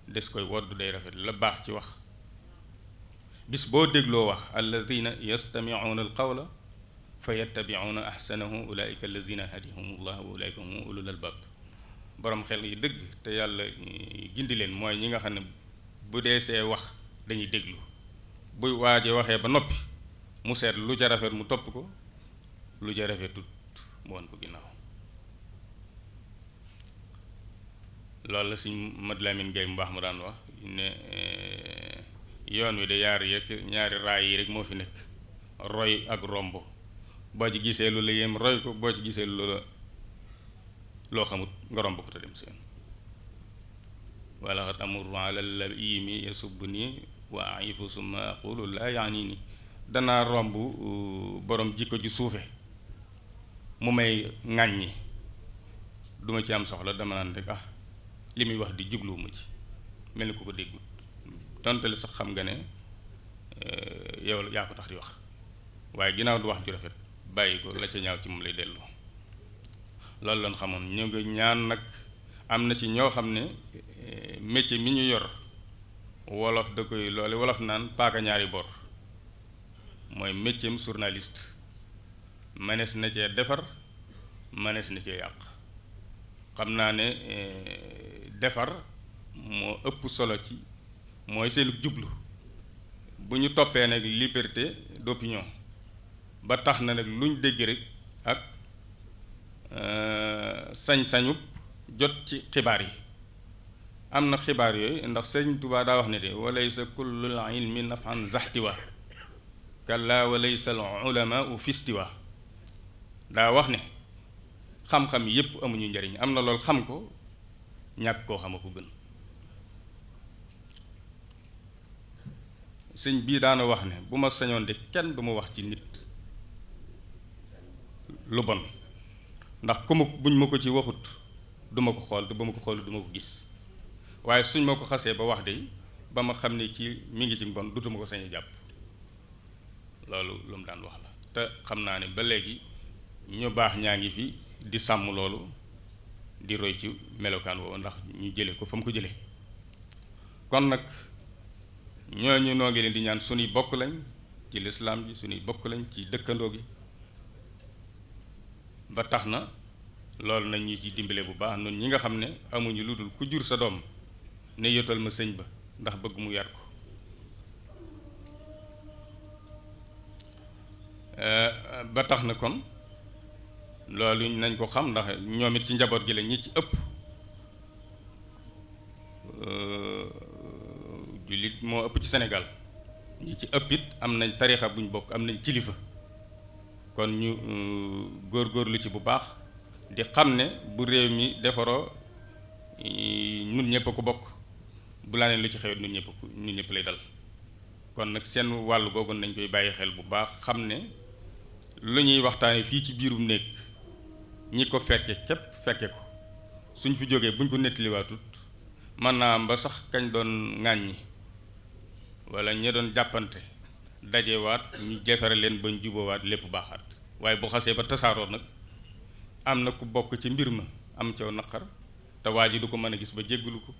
des koy wodd day rafet la baax ci wax bis boo dégloo wax alladina yastamicuuna alqawla fa yattabicuuna axsanahu ulaika alladina hadihum llah wa ulaika hum ulul albab boroom xel yi dëgg te yàlla gindi leen mooy ñi nga xam ne bu dee see wax dañuy déglu buy waaje waxee ba noppi mu seet lu ca rafet mu topp ko lu ca rafetut mu won ko ginnaaw loolu la suñ Mad Lamin Gay mu baax mu daan wax ne yoon wi de ñaari raay yi rek moo fi nekk roy ak romb boo ci gisee lu la yem roy ko boo ci gisee loo xamut nga romb ko te dem seen wala xat amuru ala laimi yasubbu nii wa aifu summa aqulu laa yaani ni danaa romb borom jikko ju suufe mu may ŋàññi duma ci am soxla dama naan rek li muy wax di jubluwuma ci mel ni ku ko déggut donte li sax xam nga ne yow yaa ko tax di wax waaye ginnaaw du wax ju rafet bàyyi ko la ca ñaaw ci moom lay delloo loolu lañ xamoon ñu ngi ñaan nag am na ci ñoo xam ne métier mi ñu yor wolof da koy loole wolof naan paaka ñaari bor mooy métieram journaliste mënees na cee defar mënees na cee yàq xam naa ne defar moo ëpp solo ci mooy seenu jublu bu ñu toppee nag liberté d'opinion ba tax na nag luñ dégg rek ak sañ-sañub jot ci xibaar yi am na xibaar yooyu ndax Sëriñ Tuubaa daa wax ne de walaysa kullul ilmi nafan zaxtiwa kalla walaysa al ulama fistiwa daa wax ne xam-xam yépp amuñu njariñ am na loolu xam ko ñàkk koo xam a ko gën sëñ bii daana wax ne bu ma sañoon de kenn du ma wax ci nit lu bon ndax ku ma buñ ma ko ci waxut du ma ko xool te ba ma ko xool du ma ko gis waaye suñ ma ko xasee ba wax de ba ma xam ne kii mi ngi ci bon dutuma ko sañ a jàpp loolu lu mu daan wax la te xam naa ne ba léegi ñu baax ñaa ngi fi di sàmm loolu di roy ci melokaan woowu ndax ñu jële ko fa mu ko jële kon nag ñooñu noo ngi leen di ñaan suñuy bokk lañ ci lislaam bi suñuy bokk lañ ci dëkkandoo gi ba tax na loolu nañ ñu ci dimbale bu baax noonu ñi nga xam ne amuñu lu dul ku jur sa doom ne yotal ma sëñ ba ndax bëgg mu yar ko ba tax na kon loolu nañ ko xam ndax ñoom it ci njaboot gi la ñi ci ëpp jullit moo ëpp ci Sénégal ñi ci ëpp it am nañ tarixa buñ bokk am nañ kilifa kon ñu góorgóorlu ci bu baax di xam ne bu réew mi defaroo ñun ñëpp a ko bokk bu laa ne lu ci xewet ñun ñëpp lay dal kon nag seen wàll googu nañ koy bàyyi xel bu baax xam ne lu ñuy waxtaane fii ci biirum néeg ñi ko fekke képp fekke ko suñ fi jógee buñ ko nettaliwaatut mën naa am ba sax kañ doon ŋàññi wala ña doon jàppante dajewaat ñu jefare leen bañ juboowaat lépp baaxaat waaye bu xasee ba tasaaroo nag am na ku bokk ci mbir ma am caw naqar te waa ji du ko mën a gis ba jéggalu ko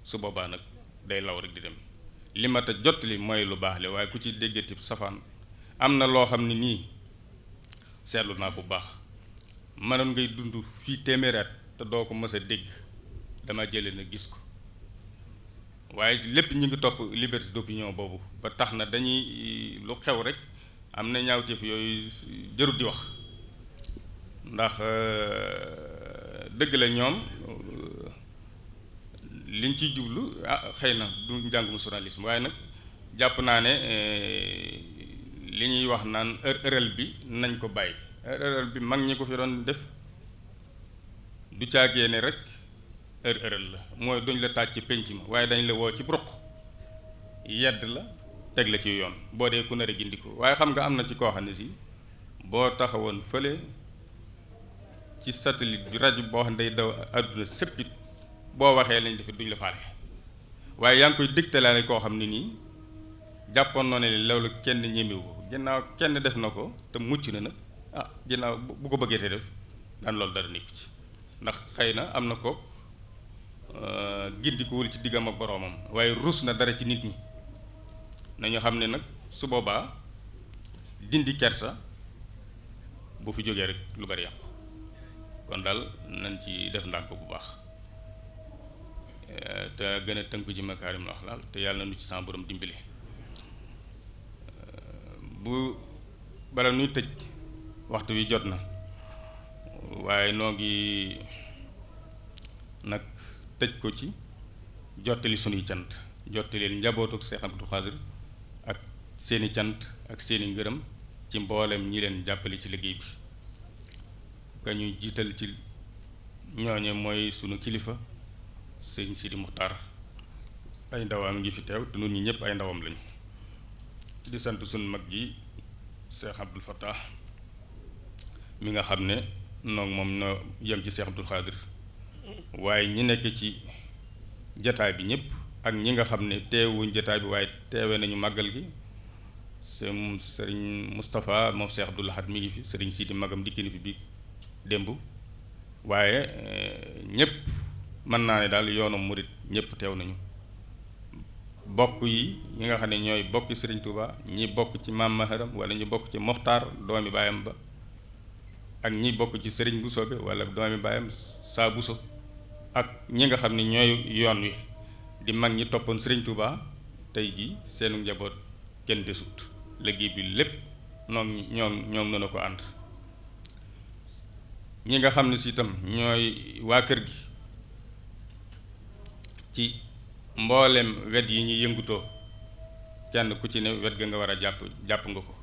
su boobaa nag day law rek di dem li ma te jot li mooy lu baax li waaye ku ci déggati safaan am na loo xam ne nii seetlu naa bu baax mënoon ngay dund fii téeméeri at te doo ko mës a dégg dama jële na gis ko waaye lépp ñu ngi topp liberté d'opinion boobu ba tax na dañuy lu xew rek am na ñaawteef yooyu jërut di wax ndax dëgg la ñoom liñ ciy jublu xëy na du njàngum journalisme waaye nag jàpp naa ne li ñuy wax naan ërël bi nañ ko bàyyi ërël bi mag ñi ko fi doon def du caagee ne rek ërël la mooy duñ la taaj ci penc ma waaye dañ la woo ci ruq yedd la teg la ci yoon boo dee ku nar a gindiko waaye xam nga am na ci koo xam ne si boo taxawoon fële ci satellite bi rajo boo xam ne day daw àdduna sëppit boo waxee lañ def duñ la faale waaye yaa ngi koy dégtalaale koo xam ne nii jàppoon na ne loolu kenn ñemewu ko ginnaaw kenn def na ko te mucc na nag ginnaaw bu ko bëggee te def daan loolu dara nekku ci ndax xëy na am na ko gindikuwul ci diggam ak boroomam waaye ruus na dara ci nit ñi nañu xam ne nag su boobaa dindi kersa bu fi jógee rek lu bari yàqu kon daal nañ ci def ndànk bu baax te gën a tënku ci makaarimul axlaaq te yàlla na nu ci sama borom dimbali bu bala nuy tëj waxtu wi jot na waaye noo ngi nag tëj ko ci jottali sunuy cant jottali njabootuk Seex Abdou Khadir ak seeni cant ak seeni ngërëm ci mboolem ñi leen jàppale ci liggéey bi ka ñuy jiital ci ñooñe mooy sunu kilifa sëñ Sidi Muxtaar ay ndawam ngi fi teew te nun ñi ñëpp ay ndawam lañu di sant sunu mag ji Seex Abdul Fattah mi nga xam ne noonu moom noo yem ci Seex Abdul Khadir waaye ñi nekk ci jataay bi ñëpp ak ñi nga xam ne teewuñ jataay bi waaye teewe nañu màggal gi sëriñ Moustapha moom Seex Abdul Ahad mi ngi fi sëriñ Sidi magam dikki ni fi bi démb waaye ñëpp mën naa ne daal yoonu murit ñëpp teew nañu bokk yi ñi nga xam ne ñooy bokki sëriñ Touba ñi bokk ci maam Maharam wala ñu bokk ci Moxtaar doomi baayam ba ak ñi bokk ci sëriñ bu soobe wala doomi baayam saa buso ak ñi nga xam ne ñooy yoon wi di mag ñi toppoon sëriñ Touba tey ji seenu njaboot kenn desut liggéey bi lépp ñoom noonu ko ànd ñi nga xam ne si itam ñooy waa kër gi ci mboolem wet yi ñuy yëngutoo kenn ku ci ne wet ga nga war a jàpp nga ko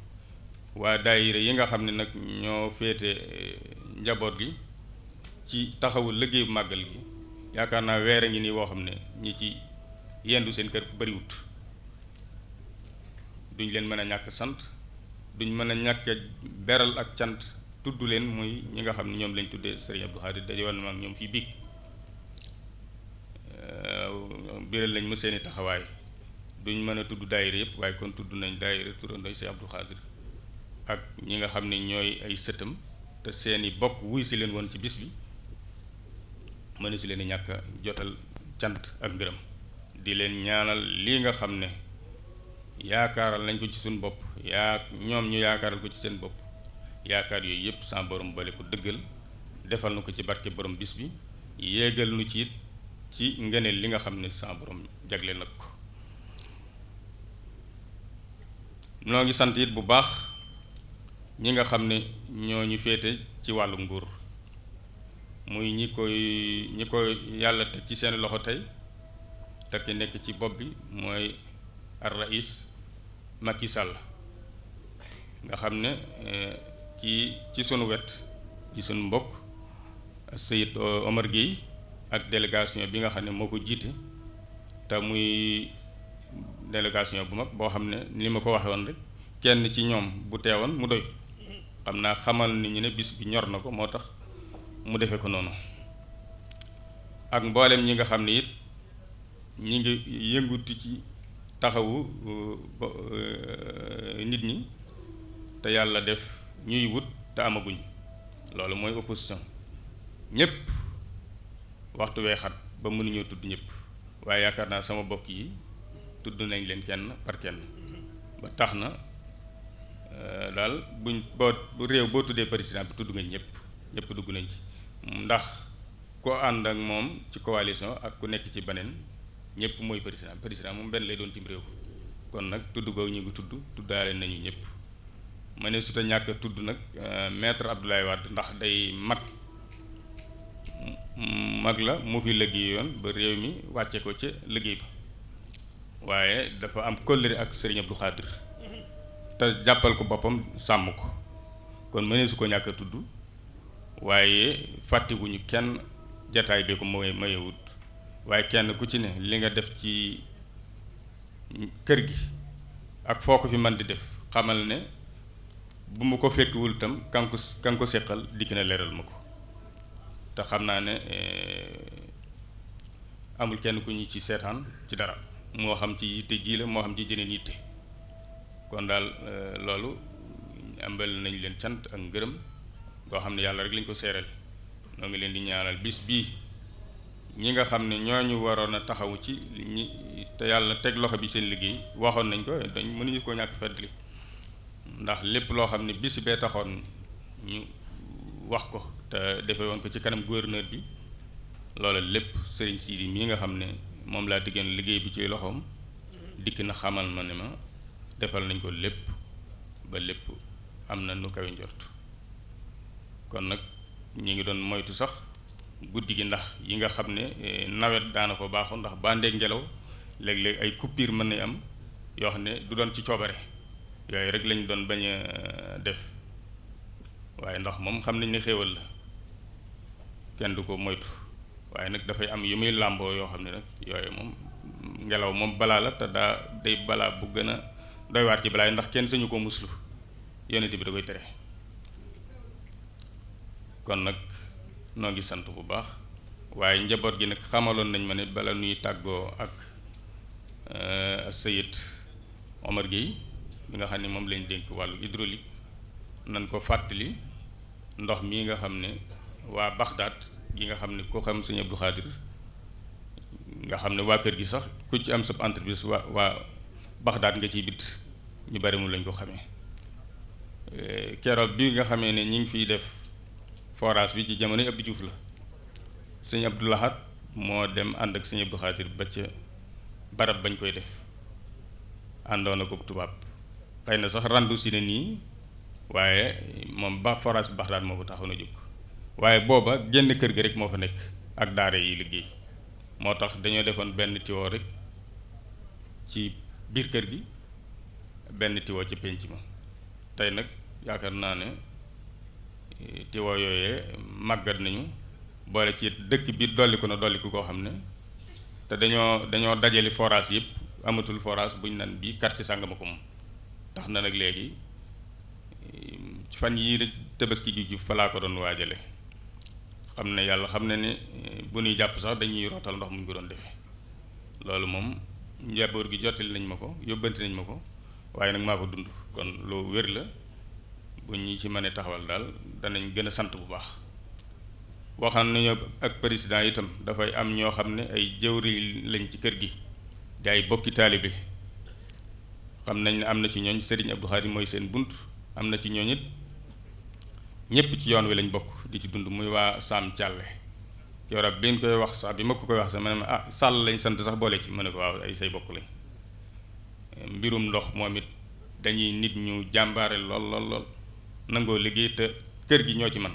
waa daayira yi nga xam ne nag ñoo féete njaboot gi ci taxawu liggéeyu màggal gi yaakaar naa weer a ngi nii woo xam ne ñi ci yendu seen kër bariwut duñ leen mën a ñàkk sant duñ mën a ñàkk beral ak cant tudd leen muy ñi nga xam ne ñoom lañ tuddee Sëriñ Abdou Khadir daje woon ak ñoom fii biig biral lañ ma seeni taxawaay duñ mën a tudd daayira yëpp waaye kon tudd nañ daayira turandoo Sëriñ Abdou Khadir ak ñi nga xam ne ñooy ay sëtam te seeni bokk wuy si leen woon ci bis bi mënu si leen di ñàkk jotal cant ak ngërëm di leen ñaanal lii nga xam ne yaakaaral nañ ko ci suñu bopp ñoom ñu yaakaaral ko ci seen bopp yaakaar yooyu yëpp sa borom bale ko dëggal defal na ko ci barke borom bis bi yéegal nu ci it ci ngëneel li nga xam ne sa borom jagle nag ko noo ngi sant it bu baax ñi nga xam ne ñoo ñu féete ci wàllu nguur muy ñi koy yàlla teg ci seen loxo tey te ki nekk ci bopp bi mooy ar-rais Macky Sall nga xam ne ci sunu wet ci sunu mbokk Seyid Omar Gueye ak délégation bi nga xam ne moo ko jiite te muy délégation bu mag boo xam ne ni ma ko waxe woon rek kenn ci ñoom bu teewoon mu doy xam naa xamal nit ñi ne bis bi ñor na ko moo tax mu defe ko noonu ak mboolem ñi nga xam ne it ñi ngi yënguti ci taxawu nit ñi te yàlla def ñuy wut te amaguñ loolu mooy opposition ñépp waxtu wee xat ba mënuñoo tudd ñëpp waaye yaakaar naa sama bokk yi tudd nañ leen kenn par kenn ba tax na daal bu réew boo tuddee président bi tudd nga ñëpp dugg nañ ci ndax ko ànd ak moom ci coalition ak ku nekk ci beneen ñëpp mooy président moom benn lay doon ci réew kon nag tudd googu ñu ngi tuddaale nañu ñëpp ma ne su ta ñàkk tudd nag maître Abdoulaye Wade ndax day mag la mu fi liggéey yoon ba réew mi wàcce ko ca liggéey ba waaye dafa am kóllëre ak Serigne Abdou Khadir te jàppal ko boppam sàmm ko kon mënee su ko ñàkk a tudd waaye fàttewuñu kenn jataay bi ko mooy mayewut waaye kenn ku ci ne li nga def ci kër gi ak foo ko fi man di def xamal ne bu ma ko fekkiwul itam kan ko seqal dikk na leeral ma ko te xam naa ne amul kenn ku ñu ci seetaan ci dara moo xam ci yitte ji la moo xam ci jeneen yitte kon daal loolu ambal nañ leen cant ak ngërëm boo xam ne yàlla rek lañ ko seeral noo ngi leen di ñaanal bis bii ñi nga xam ne ñooñu waroon a taxawu ci ñi te yàlla teg loxo bi seen liggéey waxoon nañ ko dañ mënuñu koo ñàkk feddali ndax lépp loo xam ne bis bee taxoon ñu wax ko te defe woon ko ci kanam gouverneur bi loola lépp Serigne Sidi mii nga xam ne moom laa diggéen liggéey bi ci loxoom dikk na xamal ma ne ma defal nañ ko lépp ba lépp am na nu kawe njort kon nag ñi ngi doon moytu sax guddi gi ndax yi nga xam ne nawet daana ko baaxoo ndax bandeeg ngelaw léeg-léeg ay coupure mën na am yoo xam ne du doon ci coobare yooyu rek lañ doon bañ a def waaye ndax moom xam nañ ne xéewal la kenn du ko moytu waaye nag dafay am yu muy làmboo yoo xam ne nag yooyu moom ngelaw moom balaa la te day balaa bu gën a doy waar ci balaa ndax kenn sañu ko muslu yonent bi da koy tere kon nag noo ngi sant bu baax waaye njaboot gi nag xamaloon nañ ma ne bala nuy tàggoo ak Seyid Omar Gueye bi nga xam ne moom lañ dénk wàllu hydraulique nan ko fàttali ndox mii nga xam ne waa Baxdaad yi nga xam ne ko xam Sëñ Abdou Khadir nga xam ne waa kër gi sax ku ci am sa entreprise waa Baxdaad nga ciy bitt ñu bari mu lañ ko xamee keroog bi nga xamee ne ñi ngi fiy def forage bi ci jamono Abdou Diouf la sëñ Abdou Lahad moo dem ànd ak sëñ Abdou Khadir ba ca barab bañ koy def àndoon na ko tubaab xëy na sax randu si ne nii waaye moom ba forage bi Baxdaad moo ko taxoon a jóg waaye booba génn kër gi rek moo fa nekk ak daara yi liggéey moo tax dañoo defoon benn tiwo rek ci biir kër gi benn tiwo ci penc ma tey nag yaakaar naa ne tiwo yooyee màggat nañu boole ci dëkk bi dolliku na dolliku koo xam ne te dañoo dajale forage yëpp amatul forage buñ naan bii quartier sàngama ko moom tax na nag léegi fan yii rek tabaski gi ju fa laa ko doon waajale xam ne yàlla xam ne ni bu ñuy jàpp sax dañuy rootal ndox muñ ko doon defee loolu moom njaboot gi jottali nañ ma ko yóbbante nañ ma ko waaye nag maa ko dund kon lu wér la bu ñu ci mënee taxawal daal danañ gën a sant bu baax waxaan nañu ak président itam dafay am ñoo xam ne ay jëwri lañ ci kër gi di ay bokki taalibe xam nañ ne am na ci ñooñ Serigne Abdou Khadir mooy seen bunt am na ci ñooñ it ñépp ci yoon wi lañ bokk di ci dund muy waa Saam Thialé yorab bi ñu koy wax sax bi ma ko koy wax sax ma ne ma ah Sall lañ sant sax boole ci ma ne ko waaw ay say bokk lañ mbirum ndox moom it dañuy nit ñu jàmbaare lool nangoo liggéey te kër gi ñoo ci man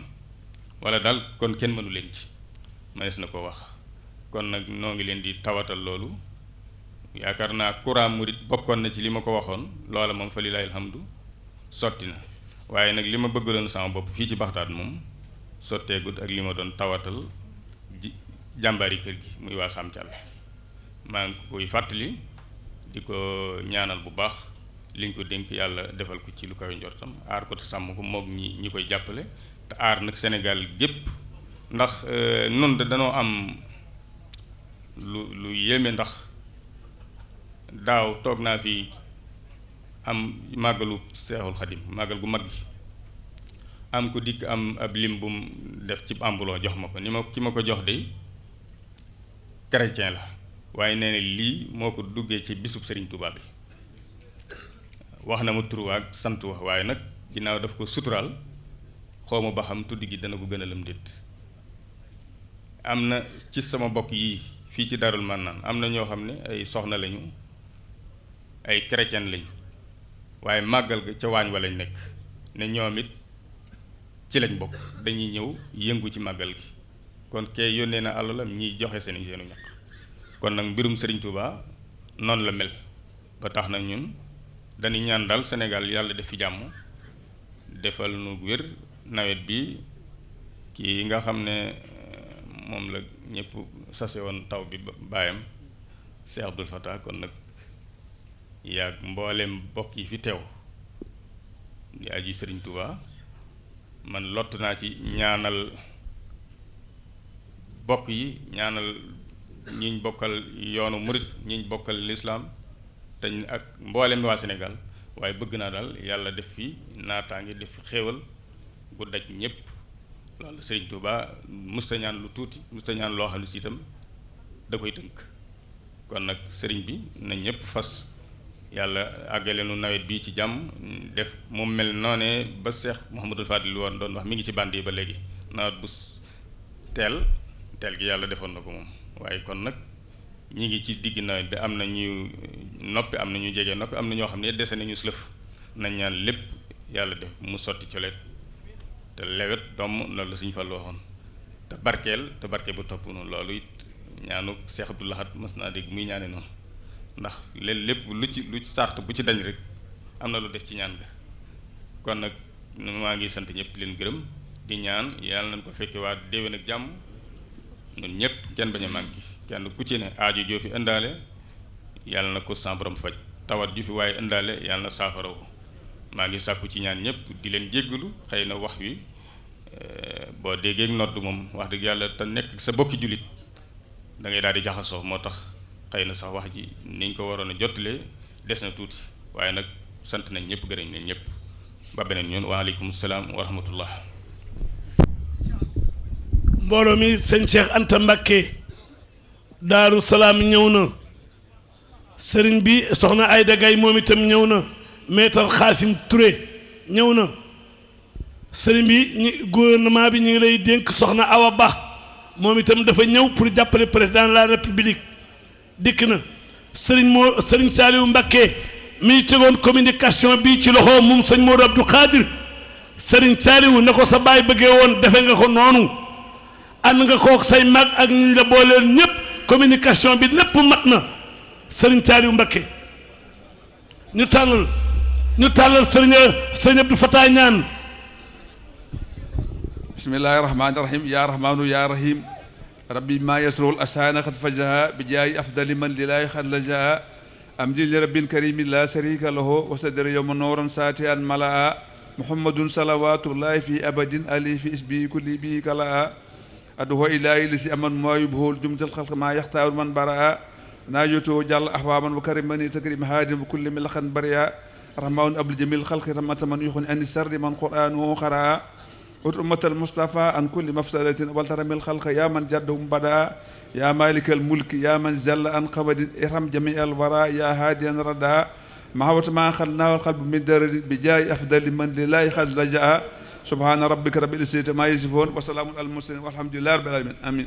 wala daal kon kenn mënu leen ci mënees na ko wax kon nag noo ngi leen di tawatal loolu yaakaar naa courant murit bokkoon na ci li ma ko waxoon loola moom fa lilahi alhamdu sotti na waaye nag li ma bëggaloon sama bopp fii ci Baxdaad moom sotteegut ak li ma doon tawatal jàmbaari kër gi muy waa Saam Thialé maa ngi koy fàttali di ko ñaanal bu baax liñ ko dénk yàlla defal ko ci lu kawe njortam aar ko te sàmm ko moog ñi koy jàppale te aar nag Sénégal gépp ndax nun de danoo am lu yéeme ndax daaw toog naa fi am màggalu Seexul Xadim màggal gu mag gi am ko dikk am ab lim bu mu def ci ambuloo jox ma ko ni ma ki ma ko jox de chrétien la waaye nee na lii moo ko duggee ci bisub Serigne Touba bi wax na ma tur ak sant wax waaye nag ginnaaw daf ko suturaal xaw ma ba xam tudd gi dana ko gën a lëm déet am na ci sama bokk yii fii ci Darul Manaan am na ñoo xam ne ay soxna lañu ay chrétien lañ waaye màggal ga ca waañ wa lañ nekk ne ñoom it ci lañ bokk dañuy ñëw yëngu ci màggal gi kon kay yónnee na alalam ñiy joxe seenu ñaq kon nag mbirum Serigne Touba noonu la mel ba tax nag ñun dañuy ñaan daal Sénégal yàlla def fi jàmm defal nu wér nawet bi kii nga xam ne moom la ñëpp sase woon taw bi baayam Cheikh Abdoul Fattah kon nag yaag mboolem bokk yi fi teew di aji Serigne Touba man lott naa ci ñaanal bokk yi ñaanal ñiñ bokkal yoonu murit ñiñ bokkal lislaam te ak mboolem waa Sénégal waaye bëgg naa daal yàlla def fi naataange def fi xéewal gu daj ñëpp loolu Serigne Touba musta ñaan lu tuuti musta ñaan loo xam ne si itam da koy tënk kon nag Serigne bi na ñëpp fas yàlla àggale nu nawet bi ci jàmm def mu mel noonee ba Cheikh Mouhamadul Fadil woon doon wax mi ngi ci bànd yi ba léegi nawet bu teel gi yàlla defoon na ko moom waaye kon nag ñi ngi ci digg nawet bi am na ñu noppi am na ñu jege noppi am na ñoo xam ne dese nañu slëf nañ ñaan lépp yàlla def mu sotti coleet te lewet doom loolu la Sëñ Fallu waxoon te barke bu topp noonu loolu it ñaanu Cheikh Abdou Lahad mas naa dégg muy ñaane noonu ndax leen lépp lu ci sart bu ci dañ rek am na lu def ci ñaan ga kon nag maa ngi sant ñëpp leen gërëm di ñaan yàlla nañ ko fekke waa déwén ak jàmm ñun ñëpp kenn bañ a manqué kenn ku ci ne aajo joo fi indaale yàlla na ko sa borom faj tawat ju fi waaye indaale yàlla na saafara woo maa ngi sàkku ci ñaan ñëpp di leen jéggalu xëy na wax wi boo déggee nodd moom wax dëgg yàlla te nekk sa bokki jullit da ngay daal di jaxasoo moo tax xëy na sax wax ji niñ ko waroon a jottalee des na tuuti waaye nag sant nañ ñëpp gërëm nañ ñëpp ba beneen yoon waaleykum salaam wa rahmatullah. mbooloo mi sëñ Cheikh Anta Mbakke Daaru Salaam ñëw na sëriñ bi soxna Ayda Gaye moom itam ñëw na maître Xaasim Touré ñëw na sëriñ bi gouvernement bi ñu ngi lay dénk soxna Awa Ba moom itam dafa ñëw pour jàppale président de la république dikk na sëriñ Saliou Mbacké mi tegoon communication bi ci loxo moom sëñ Modou Abdou Khadir sëriñ Saliou ne ko sa baay bëggee woon defe nga ko noonu ànd nga kook say mag ak ñu la booleel ñëpp communication bi lépp mat na sëriñ Saliou Mbacké ñu tàllal sëriñ Abdou Fatah ñaan. bismillahi rahmani rahim ya rahmanu ya rahim rabbi ma yasrul asana xat fajaha bi jaayi afdali man lilahi xat lajaha am di li rabbin karimin la sharika lahu wa sadr yawma nooran saatian malaa muhammadun salawatullahi fi abadin ali fi isbi kulli bi kalaa adduho ilahi li si aman maa yubhul jumtal xalq maa yaxtaaru man baraa naajoto jàll ahwaman wa karimani takrim haadin wa kulli mi laxan bariya rahmaun abdul jamil xalqi ramata man yuxuni ani sardi man qur'anu xaraa ut ummatal mustafa an kulli mafsadatin waltaramil xalqa yaa man jaddahum bada yaa malikal mulki yaa man zalla an qabadin irham jami al wara yaa haadiyan rada mahawata ma xalnaa wal qalbu min daradin bi jaayi afdali man lillahi xad lajaa subhaana rabbika rabbil izzati ma yasifoon wa salaamun al mursalin walhamdulillahi rabbil alamin amin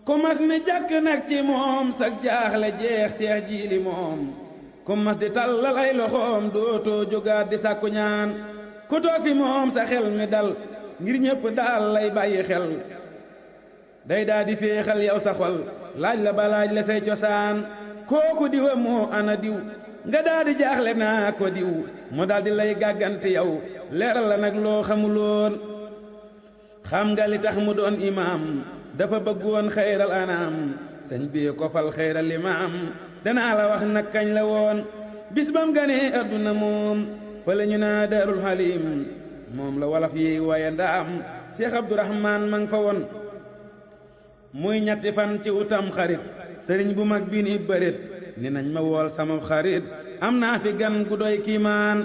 ku mas ni jàkk nag ci moom sag jaaxle jeex seex jiili moom ku mas di tàllal ay loxoom dootoo jógaat di sàkku ñaan ku toog fi moom sa xel mi dal ngir ñépp daal lay bàyyi xel day daa di féexal yow sa xol laaj la ba laaj la say cosaan kooku diwa moo ana diw nga daa di jaaxle naa ko diw mu daal di lay gàggante yow leeral la nag loo xamuloon xam nga li tax mu doon imaam dafa bëggoon xayral anaam sëñ bi ko fal xayral imaam danaa la wax nag kañ la woon bis bam ganee adduna moom fa la ñu naa daarul halim moom la walaf yi waaye ndaam Cheikh Abdourahman ma nga fa woon muy ñetti fan ci utam xarit sëriñ bu mag bi ni bërit ni nañ ma wool sama xarit am naa fi gan gu doy kiimaan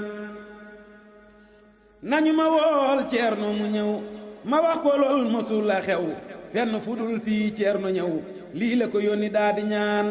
nañu ma wool ceerno mu ñëw ma wax ko lool mosul la xew fenn fu dul fii ceerno ñëw lii la ko yónni daa di ñaan